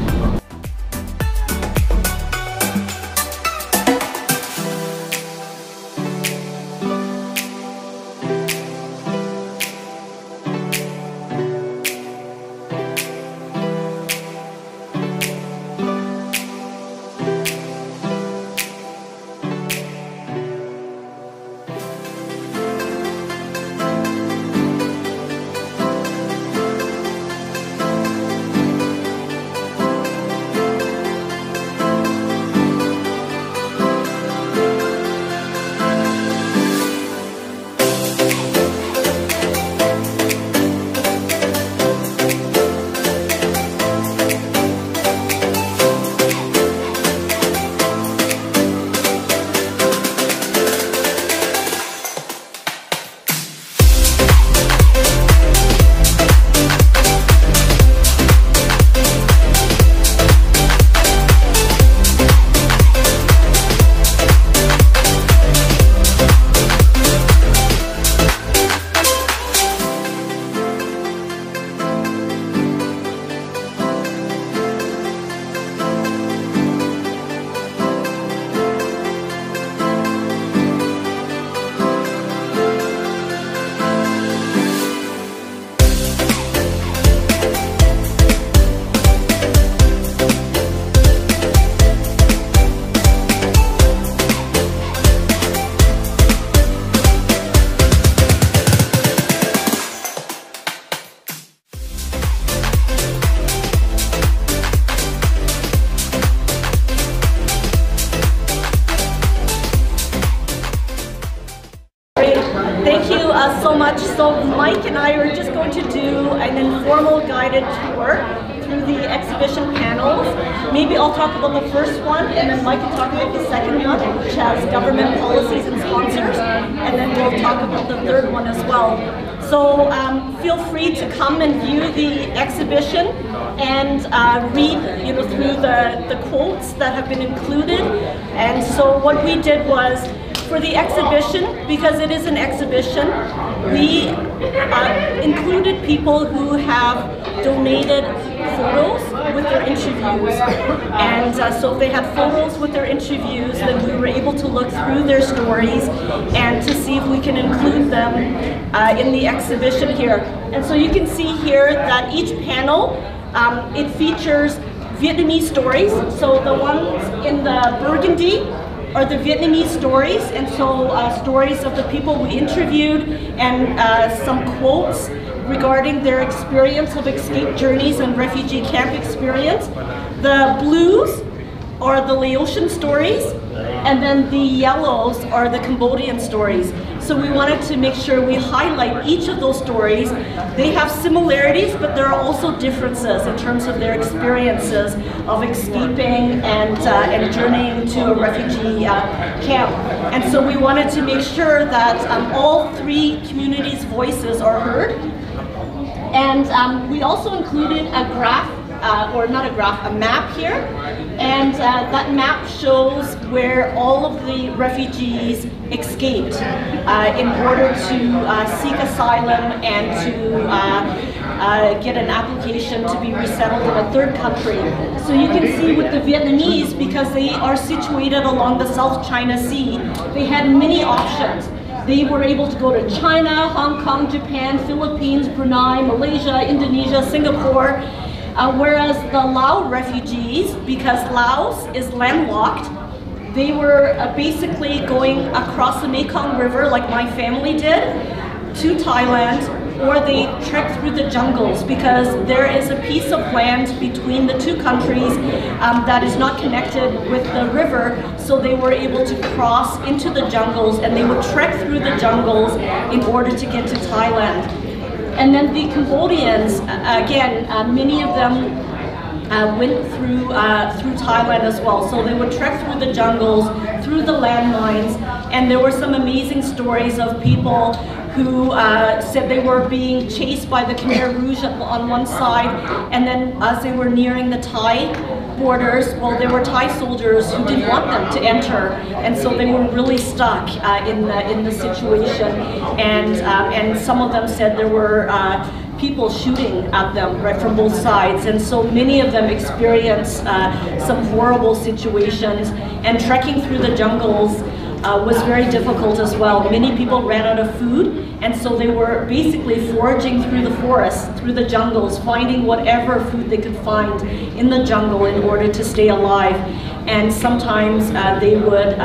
So much. So Mike and I are just going to do an informal guided tour through the exhibition panels. Maybe I'll talk about the first one, and then Mike can talk about the second one, which has government policies and sponsors, and then we'll talk about the third one as well. So feel free to come and view the exhibition and read, through the quotes that have been included. And so what we did was, for the exhibition, because it is an exhibition, we included people who have donated photos with their interviews. And so if they had photos with their interviews, then we were able to look through their stories and to see if we can include them in the exhibition here. And so you can see here that each panel, it features Vietnamese stories. So the ones in the burgundy are the Vietnamese stories, and so stories of the people we interviewed, and some quotes regarding their experience of escape journeys and refugee camp experience. The blues are the Laotian stories, and then the yellows are the Cambodian stories. So we wanted to make sure we highlight each of those stories. They have similarities, but there are also differences in terms of their experiences of escaping and journeying to a refugee camp. And so we wanted to make sure that all three communities' voices are heard. And we also included a graph, or not a graph, a map here. And that map shows where all of the refugees escaped in order to seek asylum and to get an application to be resettled in a third country. So you can see with the Vietnamese, because they are situated along the South China Sea, they had many options. They were able to go to China, Hong Kong, Japan, Philippines, Brunei, Malaysia, Indonesia, Singapore. Whereas the Lao refugees, because Laos is landlocked, they were basically going across the Mekong River like my family did to Thailand, or they trekked through the jungles, because there is a piece of land between the two countries that is not connected with the river, so they were able to cross into the jungles, and they would trek through the jungles in order to get to Thailand. And then the Cambodians, again, many of them went through Thailand as well. So they would trek through the jungles, through the landmines, and there were some amazing stories of people who said they were being chased by the Khmer Rouge on one side, and then as they were nearing the Thai borders, well, there were Thai soldiers who didn't want them to enter, and so they were really stuck in the situation, and some of them said there were people shooting at them right from both sides, and so many of them experienced some horrible situations, and trekking through the jungles was very difficult as well. Many people ran out of food, and so they were basically foraging through the forests, through the jungles, finding whatever food they could find in the jungle in order to stay alive. And sometimes they would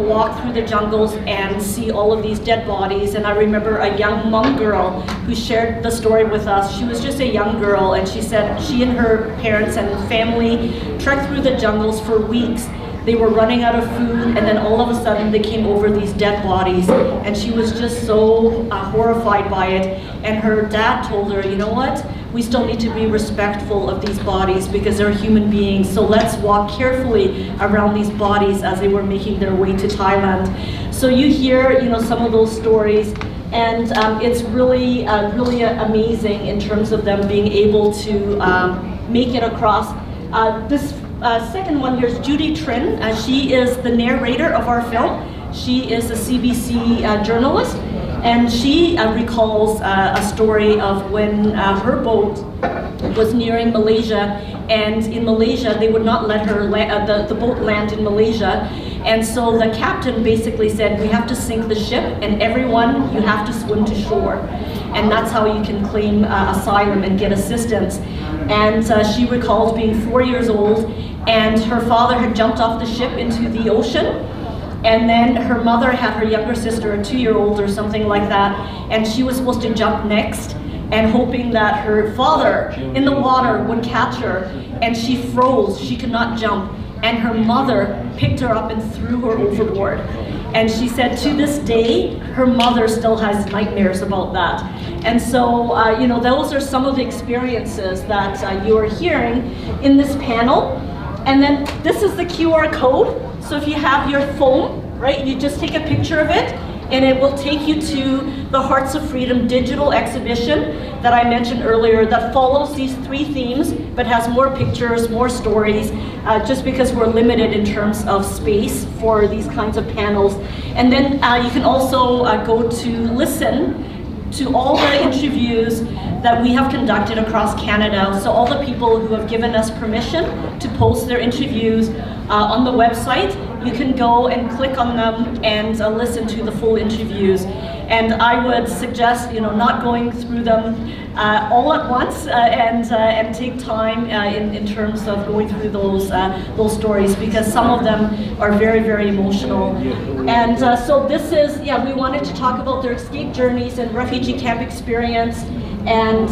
walk through the jungles and see all of these dead bodies. And I remember a young Hmong girl who shared the story with us. She was just a young girl, and she said she and her parents and family trekked through the jungles for weeks. They were running out of food, and then all of a sudden they came over these dead bodies, and she was just so horrified by it. And her dad told her, you know what, we still need to be respectful of these bodies because they're human beings, so let's walk carefully around these bodies as they were making their way to Thailand. So you hear some of those stories, and it's really amazing in terms of them being able to make it across. This second one here is Judy Trin. She is the narrator of our film. She is a CBC journalist, and she recalls a story of when her boat was nearing Malaysia, and in Malaysia they would not let her the boat land in Malaysia, and so the captain basically said, we have to sink the ship, and everyone, you have to swim to shore, and that's how you can claim asylum and get assistance. And she recalls being 4 years old, and her father had jumped off the ship into the ocean, and then her mother had her younger sister, a 2-year-old or something like that, and she was supposed to jump next, and hoping that her father in the water would catch her, and she froze, she could not jump, and her mother picked her up and threw her overboard. And she said to this day, her mother still has nightmares about that. And so, you know, those are some of the experiences that you are hearing in this panel. And then this is the QR code. So if you have your phone, right, you just take a picture of it, and it will take you to the Hearts of Freedom digital exhibition that I mentioned earlier that follows these 3 themes, but has more pictures, more stories, just because we're limited in terms of space for these kinds of panels. And then you can also go to listen to all the interviews that we have conducted across Canada. So all the people who have given us permission to post their interviews on the website, you can go and click on them and listen to the full interviews. And I would suggest, you know, not going through them all at once and take time in terms of going through those stories, because some of them are very, very emotional. And so this is, yeah, we wanted to talk about their escape journeys and refugee camp experience. And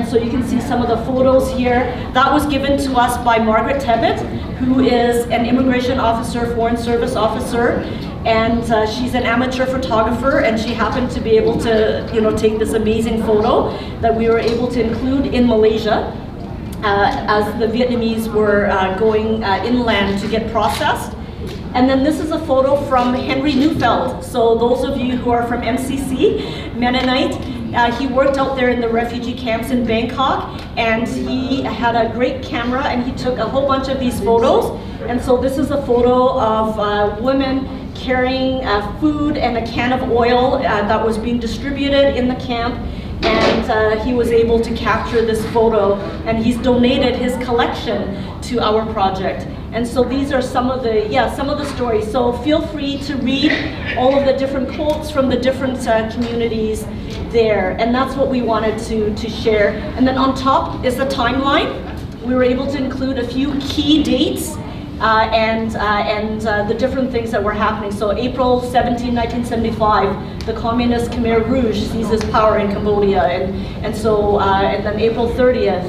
so you can see some of the photos here. That was given to us by Margaret Tebbett, who is an immigration officer, foreign service officer, and she's an amateur photographer, and she happened to be able to, you know, take this amazing photo that we were able to include in Malaysia as the Vietnamese were going inland to get processed. And then this is a photo from Henry Neufeld. So those of you who are from MCC, Mennonite, he worked out there in the refugee camps in Bangkok, and he had a great camera, and he took a whole bunch of these photos. And so this is a photo of women carrying food and a can of oil that was being distributed in the camp. And he was able to capture this photo, and he's donated his collection to our project. And so these are some of the stories. So feel free to read all of the different quotes from the different communities there. And that's what we wanted to share. And then on top is the timeline. We were able to include a few key dates and the different things that were happening. So April 17, 1975, the communist Khmer Rouge seizes power in Cambodia, and then April 30th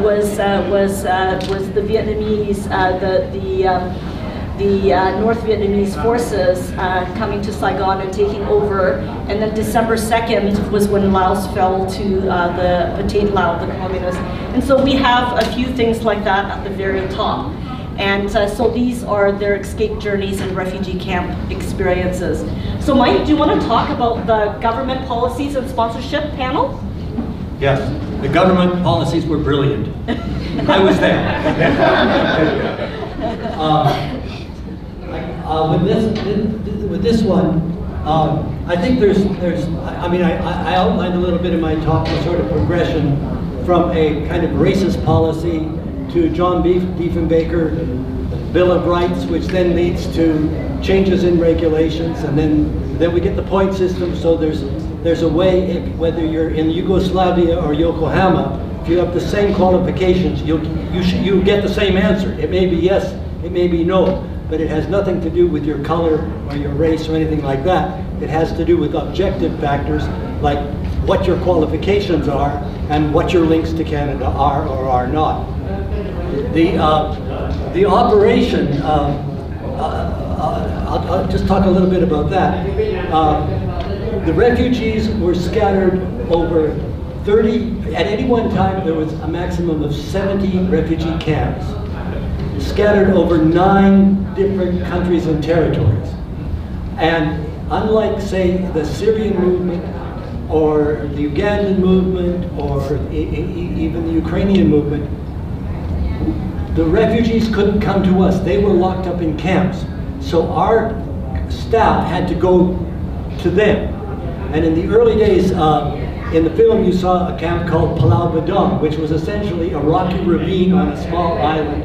was the Vietnamese, the North Vietnamese forces coming to Saigon and taking over, and then December 2nd was when Laos fell to the Pathet Lao, the communists. And so we have a few things like that at the very top. And so these are their escape journeys and refugee camp experiences. So Mike, do you want to talk about the government policies and sponsorship panel? Yes, the government policies were brilliant. I was there. With this one, I think I outlined a little bit in my talk the sort of progression from a kind of racist policy to John Diefenbaker Bill of Rights, which then leads to changes in regulations, and then we get the point system. So there's a way, whether you're in Yugoslavia or Yokohama, if you have the same qualifications, you get the same answer. It may be yes, it may be no, but it has nothing to do with your color or your race or anything like that. It has to do with objective factors like what your qualifications are and what your links to Canada are or are not. The operation, I'll just talk a little bit about that. The refugees were scattered over 30, at any one time there was a maximum of 70 refugee camps, scattered over 9 different countries and territories. And unlike, say, the Syrian movement, or the Ugandan movement, or even the Ukrainian movement, the refugees couldn't come to us. They were locked up in camps. So our staff had to go to them. And in the early days, in the film you saw a camp called Palau Badong, which was essentially a rocky ravine on a small island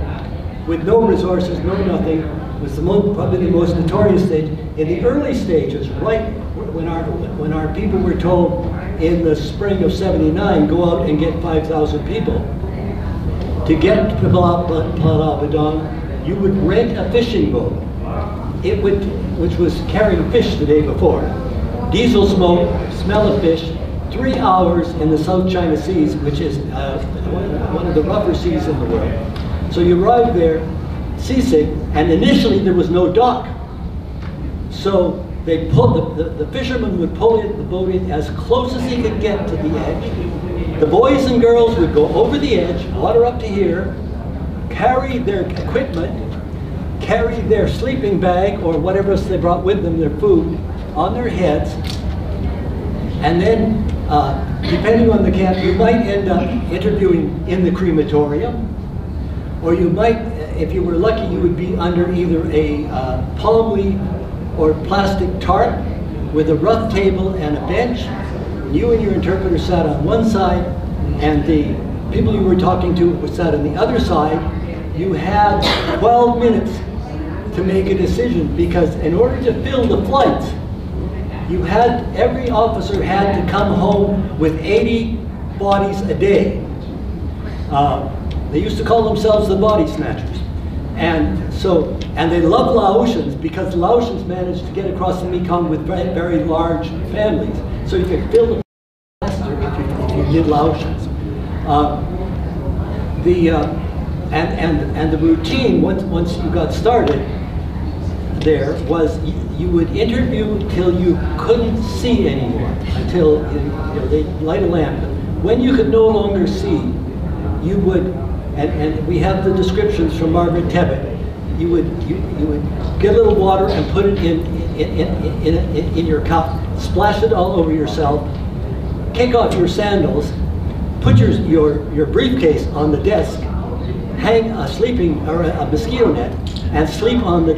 with no resources, no nothing. It was probably the most notorious stage. In the early stages, right when our people were told in the spring of '79, go out and get 5,000 people. To get to Palau Badong, you would rent a fishing boat, which was carrying fish the day before. Diesel smoke, smell of fish, 3 hours in the South China Seas, which is one of the rougher seas in the world. So you arrive there, seasick, and initially there was no dock. So they pulled, the fishermen would pull the boat in as close as he could get to the edge. The boys and girls would go over the edge, water up to here, carry their equipment, carry their sleeping bag or whatever else they brought with them, their food, on their heads. And then, depending on the camp, you might end up interviewing in the crematorium, or you might, if you were lucky, you would be under either a palm leaf or plastic tarp with a rough table and a bench. You and your interpreter sat on one side, and the people you were talking to sat on the other side. You had 12 minutes to make a decision, because in order to fill the flights, every officer had to come home with 80 bodies a day. They used to call themselves the body snatchers. And they loved Laotians, because Laotians managed to get across the Mekong with very, very large families. So you could fill the faster if you did Laotians. And the routine, once you got started there, was you would interview till you couldn't see anymore, until they light a lamp. When you could no longer see, you would, and we have the descriptions from Margaret Tebbett, you would get a little water and put it in your cup, splash it all over yourself, kick off your sandals, put your briefcase on the desk, hang a sleeping or a mosquito net, and sleep on the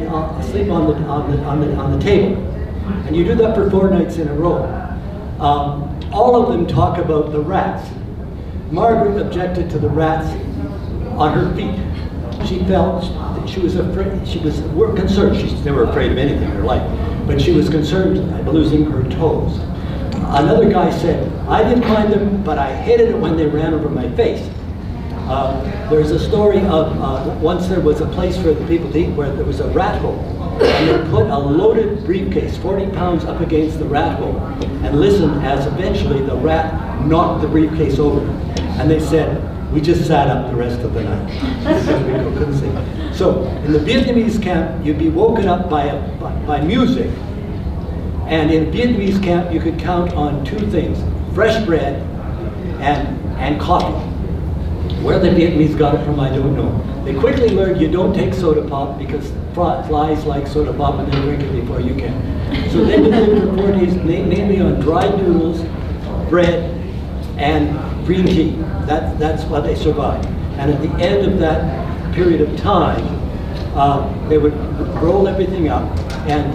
table. And you do that for 4 nights in a row. All of them talk about the rats. Margaret objected to the rats on her feet. She felt that she was afraid. We're concerned. She's never afraid of anything in her life, but she was concerned about losing her toes. Another guy said, I didn't mind them, but I hated it when they ran over my face. There's a story of once there was a place for the people to eat where there was a rat hole, and they put a loaded briefcase, 40 pounds, up against the rat hole, and listened as eventually the rat knocked the briefcase over. And they said, we just sat up the rest of the night because we couldn't see. So in the Vietnamese camp, you'd be woken up by music, and in a Vietnamese camp, you could count on 2 things: fresh bread and coffee. Where the Vietnamese got it from, I don't know. They quickly learned you don't take soda pop because flies like soda pop and they drink it before you can. So they lived for 4 days mainly on dried noodles, bread, and green tea. That's what they survived. And at the end of that period of time, they would roll everything up, and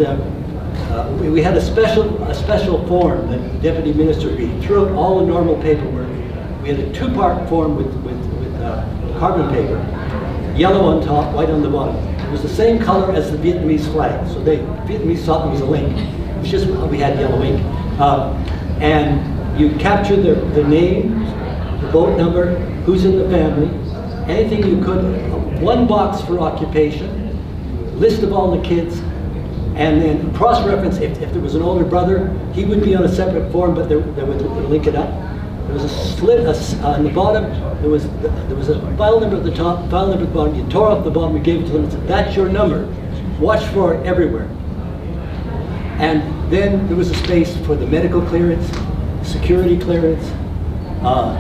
we had a special form that the deputy minister read. Throughout all the normal paperwork, we had a 2-part form with carbon paper, yellow on top, white on the bottom. It was the same color as the Vietnamese flag, so the Vietnamese thought it was a link. It was just we had yellow ink. And you capture the name, the boat number, who's in the family, anything you could, 1 box for occupation, list of all the kids, and then cross-reference. If there was an older brother, he would be on a separate form, but they would link it up. There was a slit on the bottom. There was a file number at the top, file number at the bottom. You tore off the bottom, you gave it to them and said, that's your number. Watch for it everywhere. And then there was a space for the medical clearance, security clearance,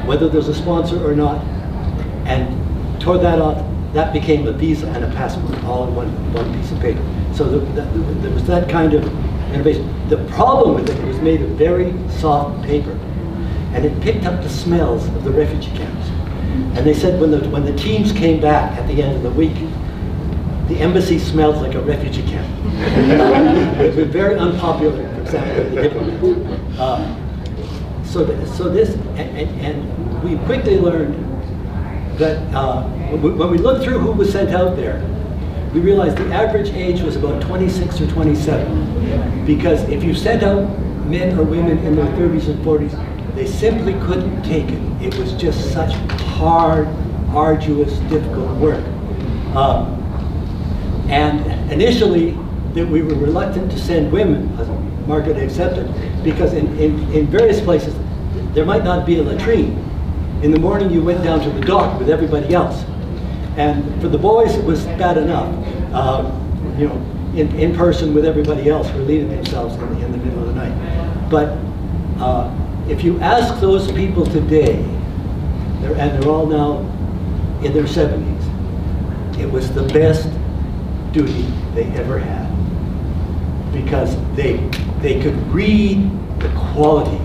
whether there's a sponsor or not, and tore that off. That became a visa and a passport, all in one piece of paper. So there was that kind of innovation. The problem with it was made of very soft paper, and it picked up the smells of the refugee camps. And they said when the teams came back at the end of the week, the embassy smelled like a refugee camp. It was very unpopular, for example, with the diplomats. And we quickly learned that when we looked through who was sent out there, we realized the average age was about 26 or 27. Because if you sent out men or women in their 30s and 40s, they simply couldn't take it. It was just such hard, arduous, difficult work. And initially, we were reluctant to send women, as Margaret accepted, because in various places, there might not be a latrine. In the morning, you went down to the dock with everybody else. And for the boys, it was bad enough. in person with everybody else, relieving themselves in the middle of the night. But if you ask those people today, and they're all now in their 70s, it was the best duty they ever had, because they could read the quality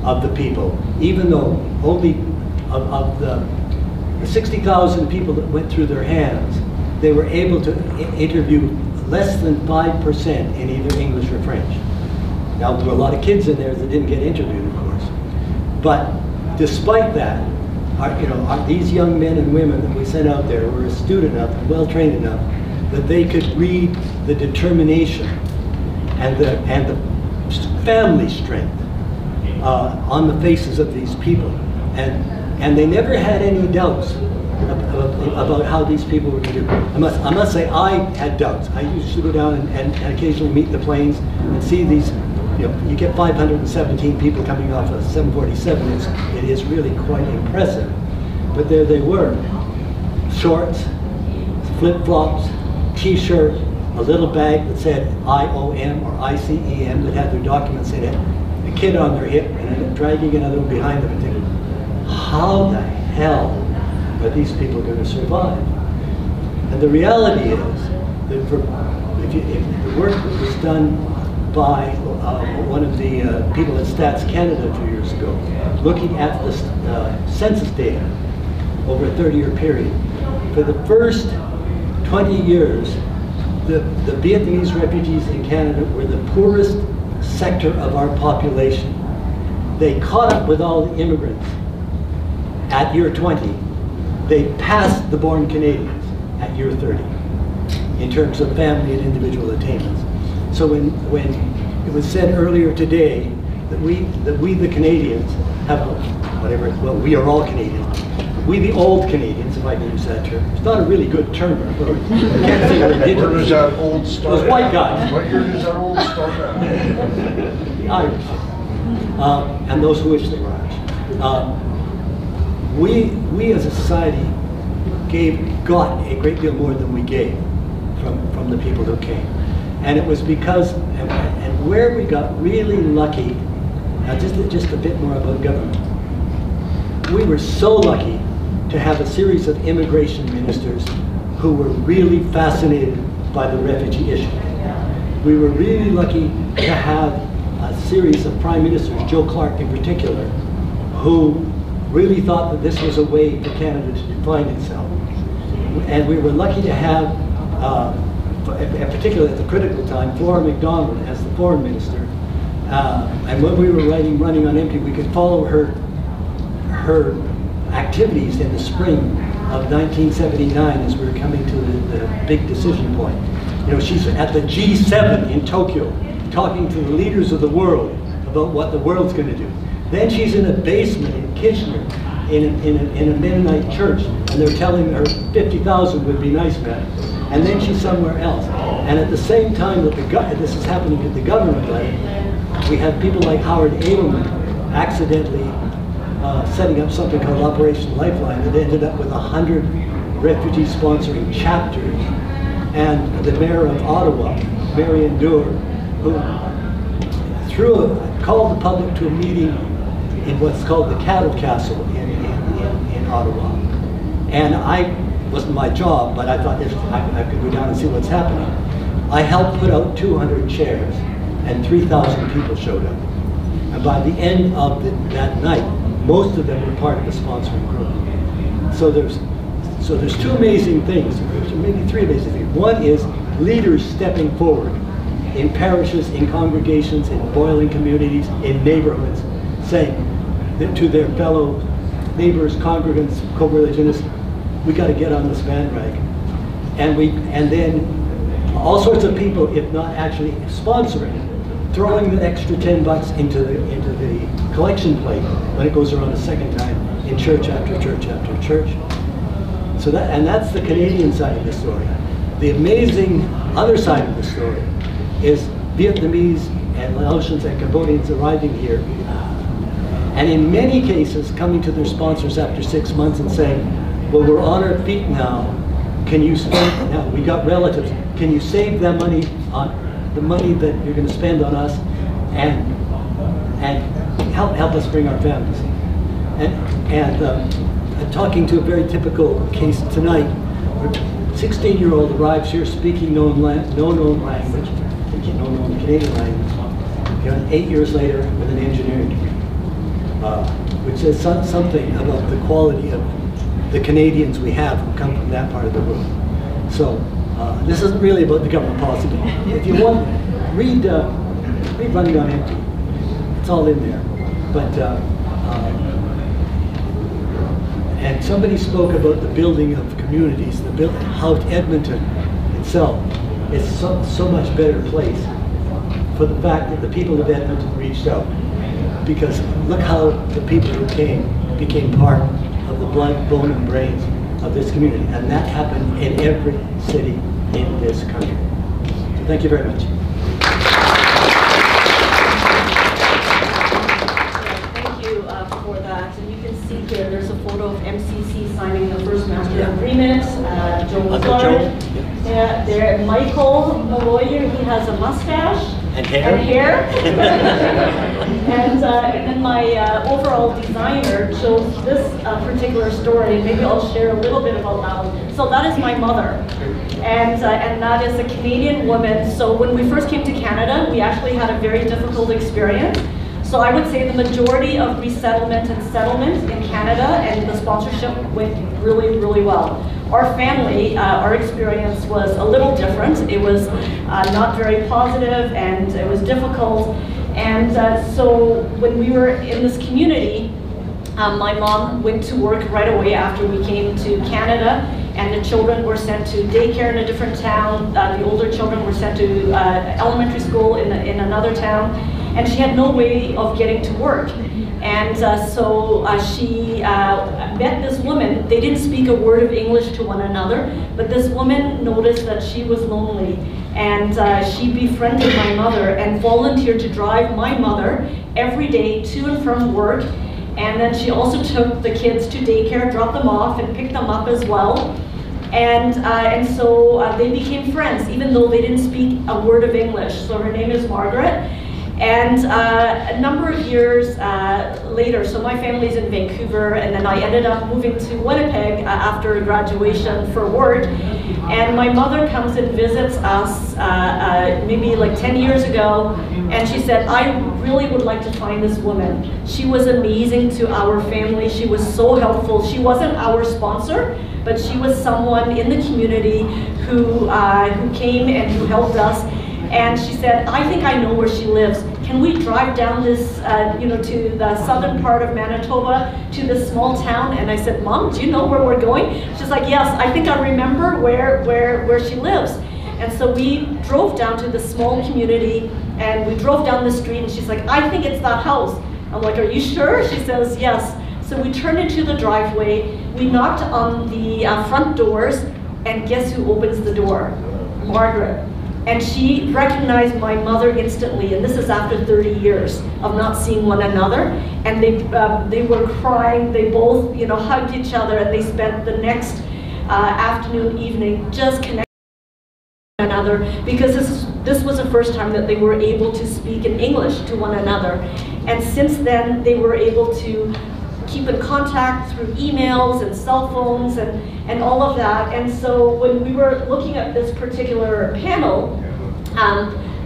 of the people, even though only of the 60,000 people that went through their hands, they were able to interview less than 5% in either English or French. Now, there were a lot of kids in there that didn't get interviewed, of course. But despite that, these young men and women that we sent out there were astute enough and well-trained enough that they could read the determination and the family strength on the faces of these people. And they never had any doubts about how these people were going to do. I must say, I had doubts. I used to go down and occasionally meet the planes and see these, you get 517 people coming off a 747. It is really quite impressive. But there they were, shorts, flip-flops, t-shirt, a little bag that said IOM or ICEM that had their documents in it, a kid on their hip, and dragging another one behind them and thinking, how the hell are these people going to survive? And the reality is that if the work that was done by one of the people at Stats Canada a few years ago, looking at the census data over a 30-year period, for the first 20 years, the Vietnamese refugees in Canada were the poorest sector of our population. They caught up with all the immigrants at year 20. They passed the born Canadians at year 30 in terms of family and individual attainments. So when it was said earlier today that we the Canadians have whatever, well, we are all Canadians. We the old Canadians, if I can use that term. It's not a really good term. I can't say what Where does that old start? Those white guys. What year does that old start at? The Irish. And those who wish they were Irish. We as a society got a great deal more than we gave from the people who came. And it was because, and where we got really lucky, now just a bit more about government. We were so lucky to have a series of immigration ministers who were really fascinated by the refugee issue. We were really lucky to have a series of prime ministers, Joe Clark in particular, who really thought that this was a way for Canada to define itself. And we were lucky to have, particularly at the critical time, Flora MacDonald as the foreign minister. And when we were running on empty, we could follow her activities in the spring of 1979 as we were coming to the big decision point. She's at the G7 in Tokyo, talking to the leaders of the world about what the world's going to do. Then she's in a basement in Kitchener, in a Mennonite church, and they're telling her 50,000 would be nice, man. And then she's somewhere else. And at the same time that this is happening at the government level, we have people like Howard Edelman accidentally setting up something called Operation Lifeline that ended up with 100 refugee sponsoring chapters. And the mayor of Ottawa, Marion Doer, who called the public to a meeting in what's called the Cattle Castle in Ottawa. And wasn't my job, but I thought I could go down and see what's happening. I helped put out 200 chairs, and 3,000 people showed up. And by the end of that night, most of them were part of the sponsoring group. So there's two amazing things, maybe three amazing things. One is leaders stepping forward in parishes, in congregations, in boiling communities, in neighborhoods, saying that to their fellow neighbors, congregants, co-religionists, we got to get on this bandwagon. And then all sorts of people, if not actually sponsoring, throwing the extra 10 bucks into the collection plate when it goes around a second time in church after church after church. So that's the Canadian side of the story. The amazing other side of the story is Vietnamese and Laotians and Cambodians arriving here, and in many cases coming to their sponsors after 6 months and saying, well, we're on our feet now, can you spend, now we got relatives, can you save that money on the money that you're going to spend on us and help us bring our families? I'm talking to a very typical case tonight. A 16-year-old arrives here speaking no known language, no known Canadian language, and 8 years later with an engineering degree, which says something about the quality of the Canadians we have who come from that part of the world. So this isn't really about the government policy, but if you want, read Running on Empty. It's all in there. But and somebody spoke about the building of communities, how Edmonton itself is so much better place for the fact that the people of Edmonton reached out. Because look how the people who came became part of the blood, bone, and brains of this community. And that happened in every city in this country. So thank you very much. Thank you for that. And you can see here, there's a photo of MCC signing the first master agreement. Joe Clark. Yeah, there, Michael, the lawyer, he has a mustache. And hair. And then my overall designer chose this particular story. Maybe I'll share a little bit about that one. So that is my mother. And that is a Canadian woman. So when we first came to Canada, we actually had a very difficult experience. So I would say the majority of resettlement and settlement in Canada and the sponsorship went really, really well. Our family, our experience was a little different. It was not very positive and it was difficult. And so when we were in this community, my mom went to work right away after we came to Canada, and the children were sent to daycare in a different town. The older children were sent to elementary school in another town, and she had no way of getting to work. And so she met this woman. They didn't speak a word of English to one another, but this woman noticed that she was lonely, and she befriended my mother and volunteered to drive my mother every day to and from work. And then she also took the kids to daycare, dropped them off, and picked them up as well. And so they became friends, even though they didn't speak a word of English. So her name is Margaret. And a number of years later, so my family's in Vancouver, and then I ended up moving to Winnipeg after graduation for work. And my mother comes and visits us maybe like 10 years ago, and she said, I really would like to find this woman. She was amazing to our family. She was so helpful. She wasn't our sponsor, but she was someone in the community who came and who helped us. And she said, I think I know where she lives. Can we drive down this, to the southern part of Manitoba, to this small town? And I said, Mom, do you know where we're going? She's like, yes, I think I remember where she lives. And so we drove down to this small community, and we drove down the street, and she's like, I think it's that house. I'm like, are you sure? She says, yes. So we turned into the driveway, we knocked on the front doors, and guess who opens the door? Margaret. And she recognized my mother instantly, and this is after 30 years of not seeing one another. And they were crying, they both hugged each other, and they spent the next afternoon, evening just connecting with one another, because this was the first time that they were able to speak in English to one another. And since then, they were able to keep in contact through emails and cell phones and all of that. And so when we were looking at this particular panel,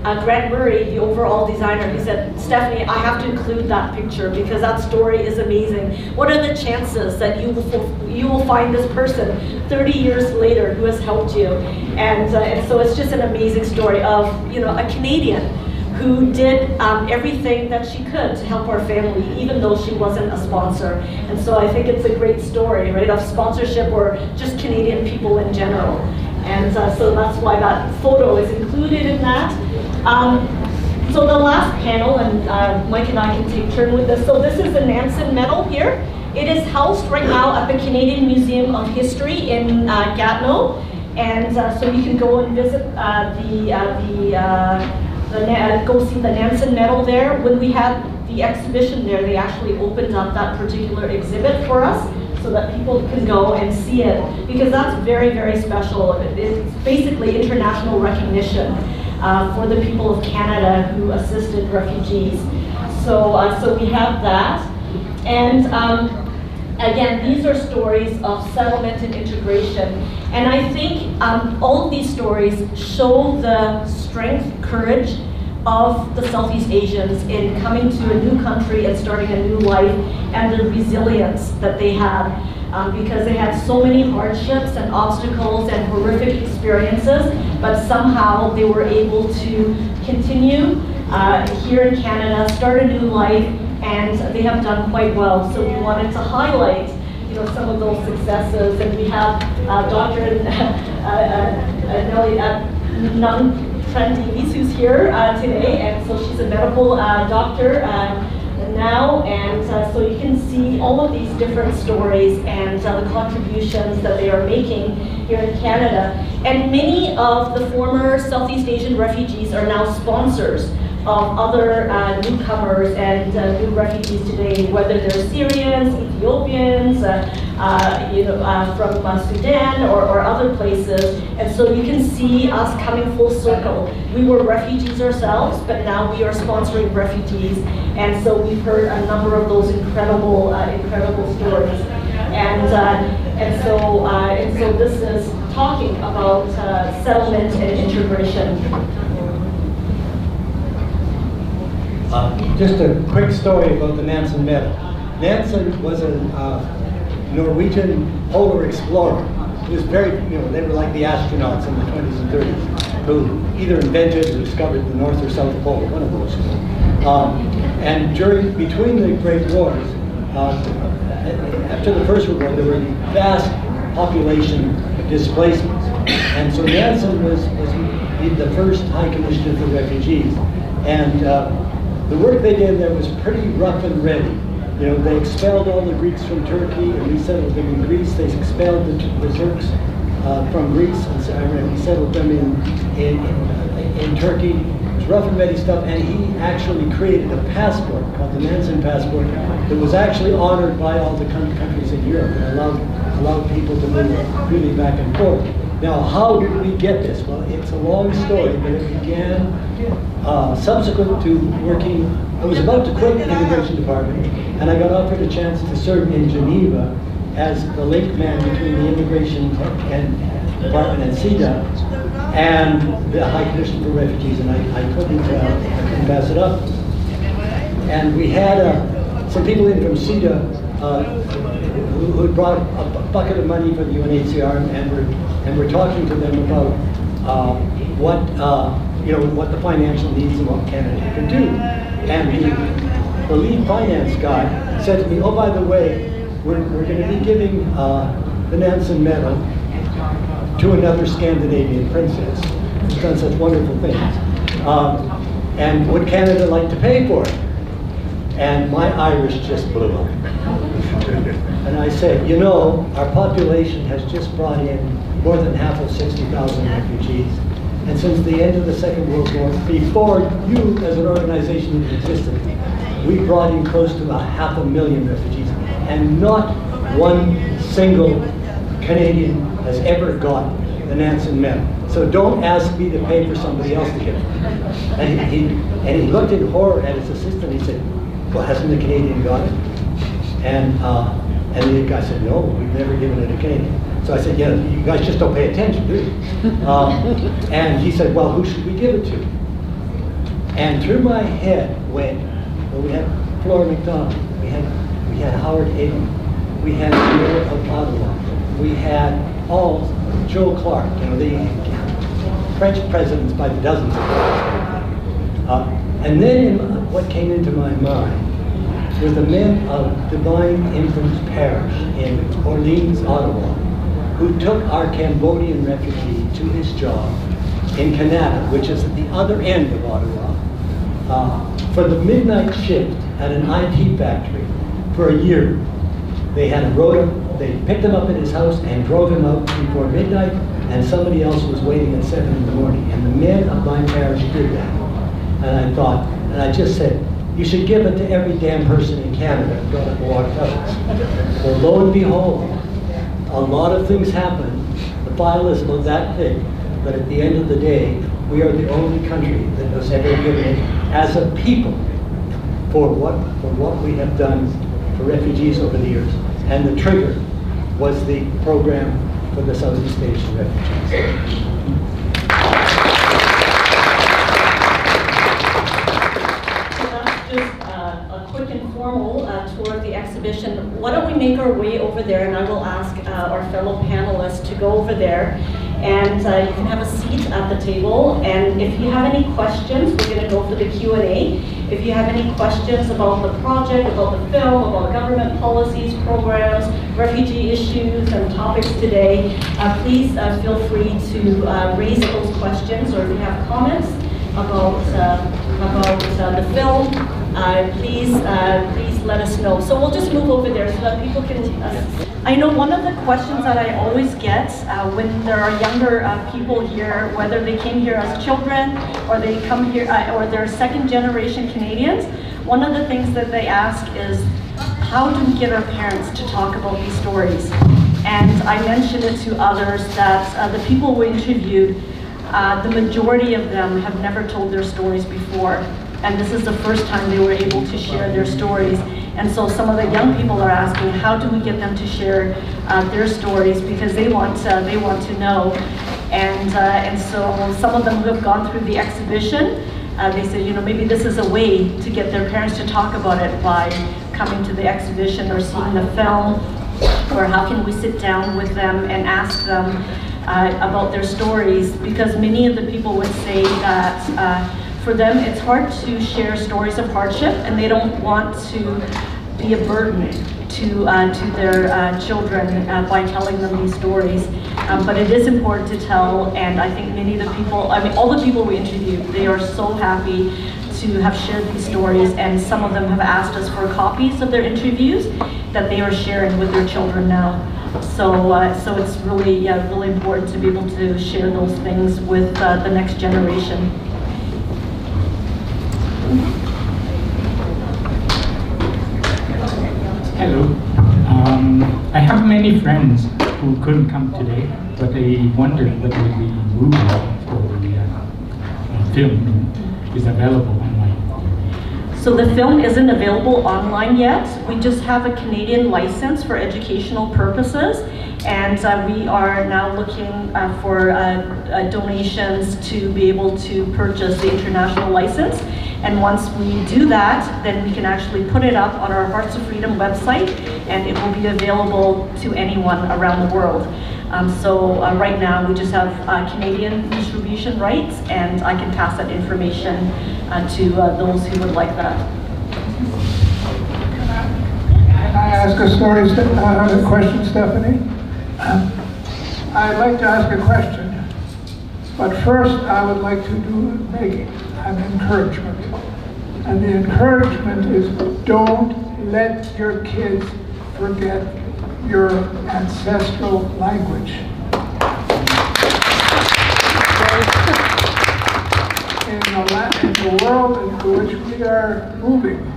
Grant Murray, the overall designer, he said, Stephanie, I have to include that picture because that story is amazing. What are the chances that you will find this person 30 years later who has helped you? And so it's just an amazing story of a Canadian who did everything that she could to help our family, even though she wasn't a sponsor. And so I think it's a great story, right, of sponsorship or just Canadian people in general. And so that's why that photo is included in that. So the last panel, and Mike and I can take turn with this. So this is the Nansen Medal here. It is housed right now at the Canadian Museum of History in Gatineau. And so you can go and visit go see the Nansen Medal there. When we had the exhibition there, they actually opened up that particular exhibit for us so that people can go and see it, because that's very, very special. It's basically international recognition for the people of Canada who assisted refugees. So we have that. And again, these are stories of settlement and integration. And I think all of these stories show the strength, courage of the Southeast Asians in coming to a new country and starting a new life, and the resilience that they had, because they had so many hardships and obstacles and horrific experiences, but somehow they were able to continue here in Canada, start a new life, and they have done quite well. So we wanted to highlight, you know, some of those successes, and we have Dr. Nung Tran Davies, who's here today, and so she's a medical doctor now, and so you can see all of these different stories and the contributions that they are making here in Canada. And many of the former Southeast Asian refugees are now sponsors of other newcomers and new refugees today, whether they're Syrians, Ethiopians, from Sudan or other places. And so you can see us coming full circle. We were refugees ourselves, but now we are sponsoring refugees. And so we've heard a number of those incredible stories. And so this is talking about settlement and integration. Just a quick story about the Nansen Medal. Nansen was a Norwegian polar explorer. It was very, they were like the astronauts in the 20s and 30s, who either invented or discovered the North or South Pole, one of those. And between the Great Wars, after the First World War, there were vast population displacements. And so Nansen was the first High Commissioner for Refugees. And the work they did there was pretty rough and ready. They expelled all the Greeks from Turkey and resettled them in Greece. They expelled the Turks from Greece and resettled them in Turkey. It was rough and ready stuff, and he actually created a passport called the Nansen Passport that was actually honored by all the countries in Europe and allowed people to move really back and forth. Now, how did we get this? Well, it's a long story, but it began subsequent to working. I was about to quit the immigration department, and I got offered a chance to serve in Geneva as the link man between the immigration department and CEDA and the High Commission for Refugees, and I couldn't pass it up. And we had some people in from CEDA who had brought a bucket of money for the UNHCR, and we're talking to them about what the financial needs and what Canada could do. And the lead finance guy said to me, "Oh, by the way, we're going to be giving the Nansen Medal to another Scandinavian princess who's done such wonderful things. And would Canada like to pay for it?" And my Irish just blew up. And I said, our population has just brought in more than half of 60,000 refugees. And since the end of the Second World War, before you as an organization existed, we brought in close to 500,000 refugees. And not one single Canadian has ever got the Nansen Medal. So don't ask me to pay for somebody else to get it. And he looked in horror at his assistant and he said, "Well, hasn't the Canadian got it?" And the guy said, "No, we've never given it a Canadian." So I said, "Yeah, you guys just don't pay attention, do you?" And he said, "Well, who should we give it to?" And through my head went, well, we had Flora MacDonald, we had Howard Hayden, we had the mayor of Ottawa, we had Joe Clark, the French presidents by the dozens of them. And then what came into my mind were the men of Divine Infants Parish in Orleans, Ottawa, who took our Cambodian refugee to his job in Canada, which is at the other end of Ottawa, for the midnight shift at an IT factory for a year. They had a rota, they picked him up at his house and drove him out before midnight, and somebody else was waiting at 7 in the morning. And the men of my parish did that. And I thought, and I just said, You should give it to every damn person in Canada. Got it walked out. Well, lo and behold, a lot of things happen. The file is about that big, but at the end of the day, we are the only country that has ever given it as a people for what we have done for refugees over the years. And the trigger was the program for the Southeast Asian refugees. Quick and formal tour of the exhibition. Why don't we make our way over there, and I will ask our fellow panelists to go over there, and you can have a seat at the table. And if you have any questions, we're going to go for the Q&A. If you have any questions about the project, about the film, about government policies, programs, refugee issues, and topics today, please feel free to raise those questions, or if you have comments about the film, please let us know. So we'll just move over there so that people can. I know one of the questions that I always get when there are younger people here, whether they came here as children or they come here or they're second generation Canadians, one of the things that they ask is, how do we get our parents to talk about these stories? And I mentioned it to others that the people we interviewed, the majority of them have never told their stories before. And this is the first time they were able to share their stories. And so some of the young people are asking, how do we get them to share their stories, because they want to know. And so some of them who have gone through the exhibition, they said, you know, maybe this is a way to get their parents to talk about it by coming to the exhibition or seeing the film, or how can we sit down with them and ask them about their stories, because many of the people would say that for them, it's hard to share stories of hardship, and they don't want to be a burden to their children by telling them these stories. But it is important to tell, and I think many of the people, I mean, all the people we interviewed, they are so happy to have shared these stories, and some of them have asked us for copies of their interviews that they are sharing with their children now. So it's really, really important to be able to share those things with the next generation. Hello. I have many friends who couldn't come today, but they wondered whether the movie for the film is available online. So the film isn't available online yet. We just have a Canadian license for educational purposes, and we are now looking for donations to be able to purchase the international license. And once we do that, then we can actually put it up on our Hearts of Freedom website, and it will be available to anyone around the world. So right now we just have Canadian distribution rights, and I can pass that information to those who would like that. Can I ask a question, Stephanie? I'd like to ask a question, but first I would like to make an encouragement. And the encouragement is, don't let your kids forget your ancestral language. In the world into which we are moving,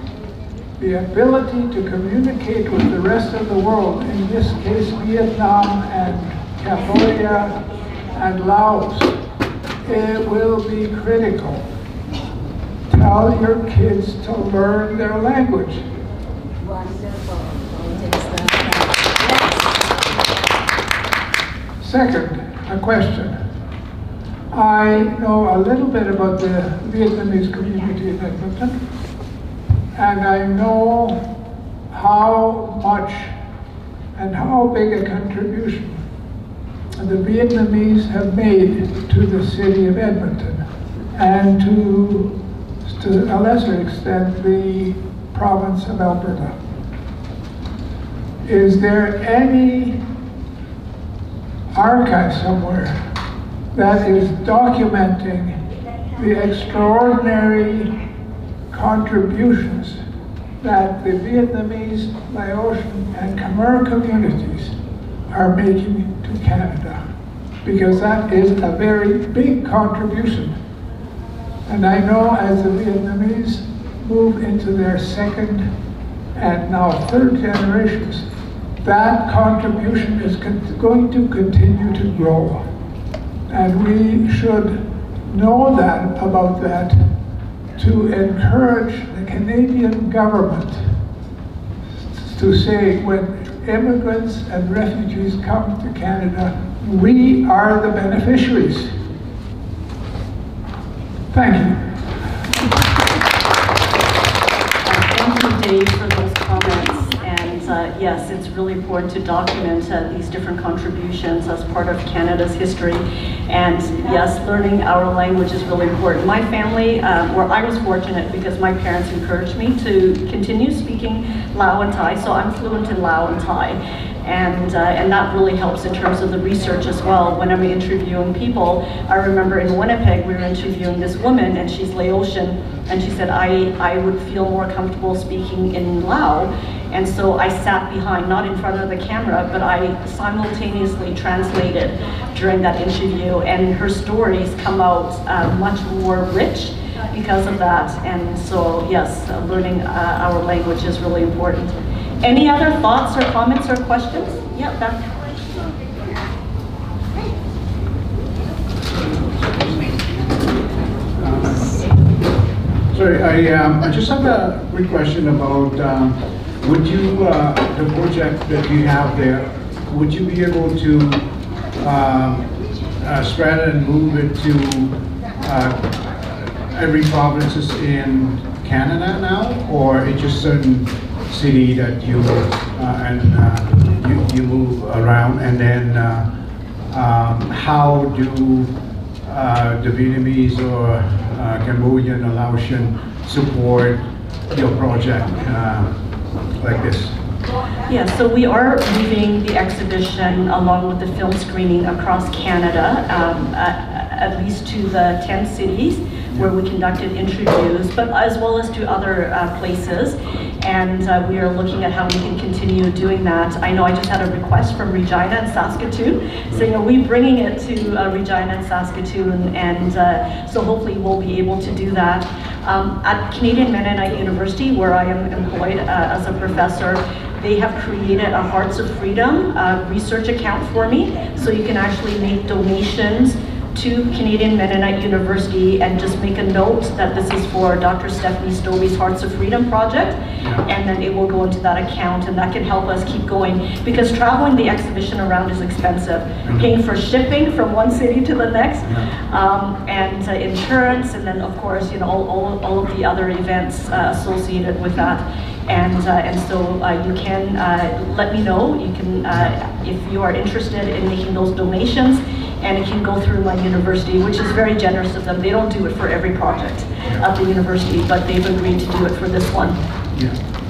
the ability to communicate with the rest of the world, in this case Vietnam and Cambodia and Laos, it will be critical. Tell your kids to learn their language. Second, a question. I know a little bit about the Vietnamese community in Edmonton, and I know how much and how big a contribution the Vietnamese have made to the city of Edmonton, and to a lesser extent the province of Alberta. Is there any archive somewhere that is documenting the extraordinary contributions that the Vietnamese, Laotian, and Khmer communities are making to Canada? Because that is a very big contribution. And I know as a Vietnamese move into their second and now third generations, that contribution is going to continue to grow. And we should know that about that to encourage the Canadian government to say when immigrants and refugees come to Canada, we are the beneficiaries. Thank you. Thank you, Dave, for those comments. And yes, it's really important to document these different contributions as part of Canada's history. And yes, learning our language is really important. My family, where I was fortunate because my parents encouraged me to continue speaking Lao and Thai, so I'm fluent in Lao and Thai. And that really helps in terms of the research as well. When I'm interviewing people, I remember in Winnipeg, we were interviewing this woman, and she's Laotian, and she said, I would feel more comfortable speaking in Lao. And so I sat behind, not in front of the camera, but I simultaneously translated during that interview, and her stories come out much more rich because of that. And so, yes, learning our language is really important. Any other thoughts or comments or questions? Yeah, Beth. Sorry, I just have a quick question about would you, the project that you have there, would you be able to spread it and move it to every provinces in Canada now, or it's just certain city that you you move around, and then how do the Vietnamese or Cambodian or Laotian support your project like this? Yeah, so we are moving the exhibition along with the film screening across Canada, at least to the 10 cities where we conducted interviews, but as well as to other places. And we are looking at how we can continue doing that. I know I just had a request from Regina and Saskatoon saying, are we bringing it to Regina and Saskatoon? And so hopefully we'll be able to do that. At Canadian Mennonite University, where I am employed as a professor, they have created a Hearts of Freedom research account for me. So you can actually make donations to Canadian Mennonite University and just make a note that this is for Dr. Stephanie Stobie's Hearts of Freedom project, and then it will go into that account, and that can help us keep going, because traveling the exhibition around is expensive. Paying for shipping from one city to the next, and insurance, and then of course, you know, all of the other events associated with that. And so you can let me know. You can, if you are interested in making those donations, and it can go through my university, which is very generous of them. They don't do it for every project at the university, but they've agreed to do it for this one.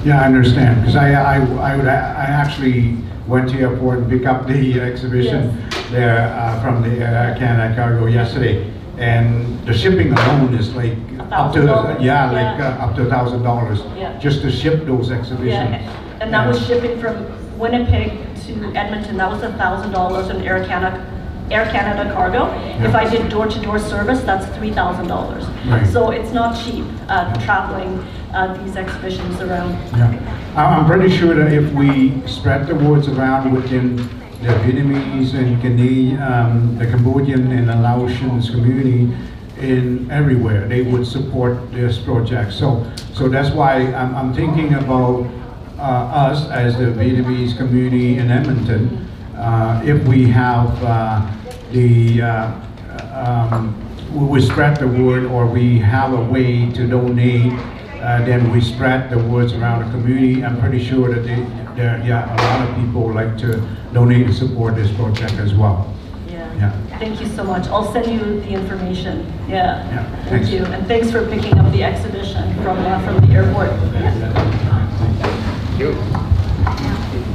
Yeah, I understand, because I actually went to the airport and picked up the exhibition there from the Canada Cargo yesterday, and the shipping alone is like up to up to $1,000 just to ship those exhibitions. And that was shipping from Winnipeg to Edmonton. That was $1,000 in Air Canada Cargo. If I did door-to-door service, that's $3,000. Right. So it's not cheap traveling these exhibitions around. I'm pretty sure that if we spread the words around within the Vietnamese and Canadian, the Cambodian and the Laotian community in everywhere, they would support this project. So that's why I'm thinking about us as the Vietnamese community in Edmonton. If we have we spread the word, or we have a way to donate, then we spread the words around the community. I'm pretty sure that a lot of people like to donate to support this project as well. Thank you so much. I'll send you the information. Thank Thanks. you. And thanks for picking up the exhibition from the airport. Thank you.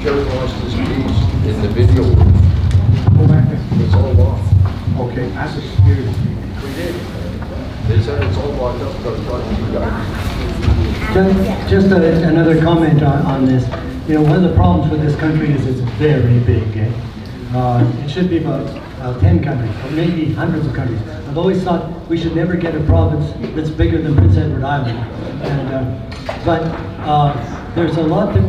Joe lost his keys in the video. It's all off. Okay, as a security. We did. They said it's all locked up, so it's on you guys. Just another comment on this. You know, one of the problems with this country is it's very big. It should be about 10 countries, or maybe hundreds of countries. I've always thought we should never get a province that's bigger than Prince Edward Island. But there's a lot to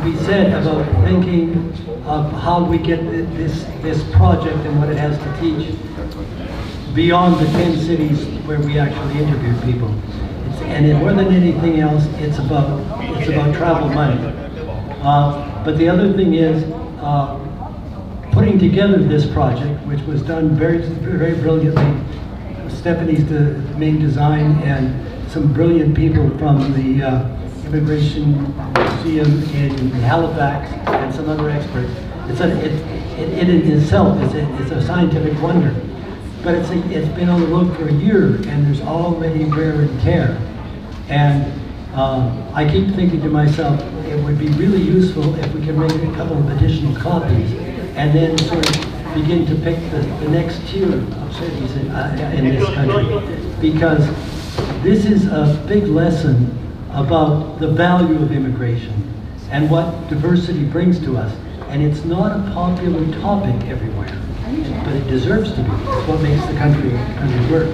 be said about thinking of how we get this project and what it has to teach beyond the 10 cities where we actually interview people. And more than anything else, it's about travel money. But the other thing is putting together this project, which was done very, very brilliantly. Stephanie's the main design, and some brilliant people from the Immigration Museum in Halifax and some other experts. It in itself is a scientific wonder. But it's been on the road for a year, and there's already wear and tear. And I keep thinking to myself, it would be really useful if we could make a couple of additional copies, and then sort of begin to pick the next tier of cities in this country. Because this is a big lesson about the value of immigration and what diversity brings to us. And it's not a popular topic everywhere, but it deserves to be. It's what makes the country work.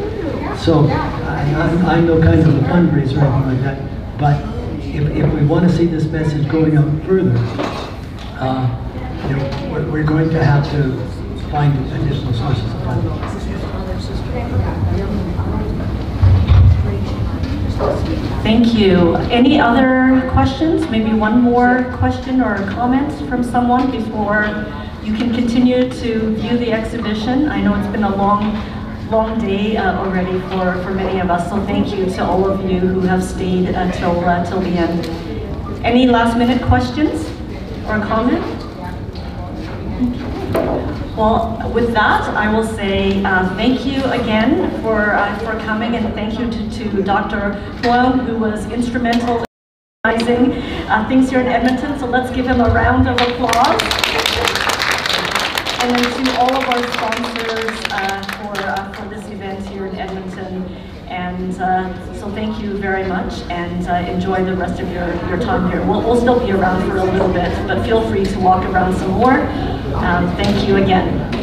So I'm no kind of a fundraiser or anything like that, but if we want to see this message going out further, we're going to have to find additional sources of funding. Thank you. Any other questions? Maybe one more question or a comment from someone before you can continue to view the exhibition. I know it's been a long day already for many of us, so thank you to all of you who have stayed till the end. Any last minute questions or comment? Well, with that, I will say thank you again for coming, and thank you to Dr. Huang, who was instrumental in organizing things here in Edmonton. So let's give him a round of applause. And then to all of our sponsors for this event here in Edmonton. And so thank you very much, and enjoy the rest of your time here. We'll still be around for a little bit, but feel free to walk around some more. Thank you again.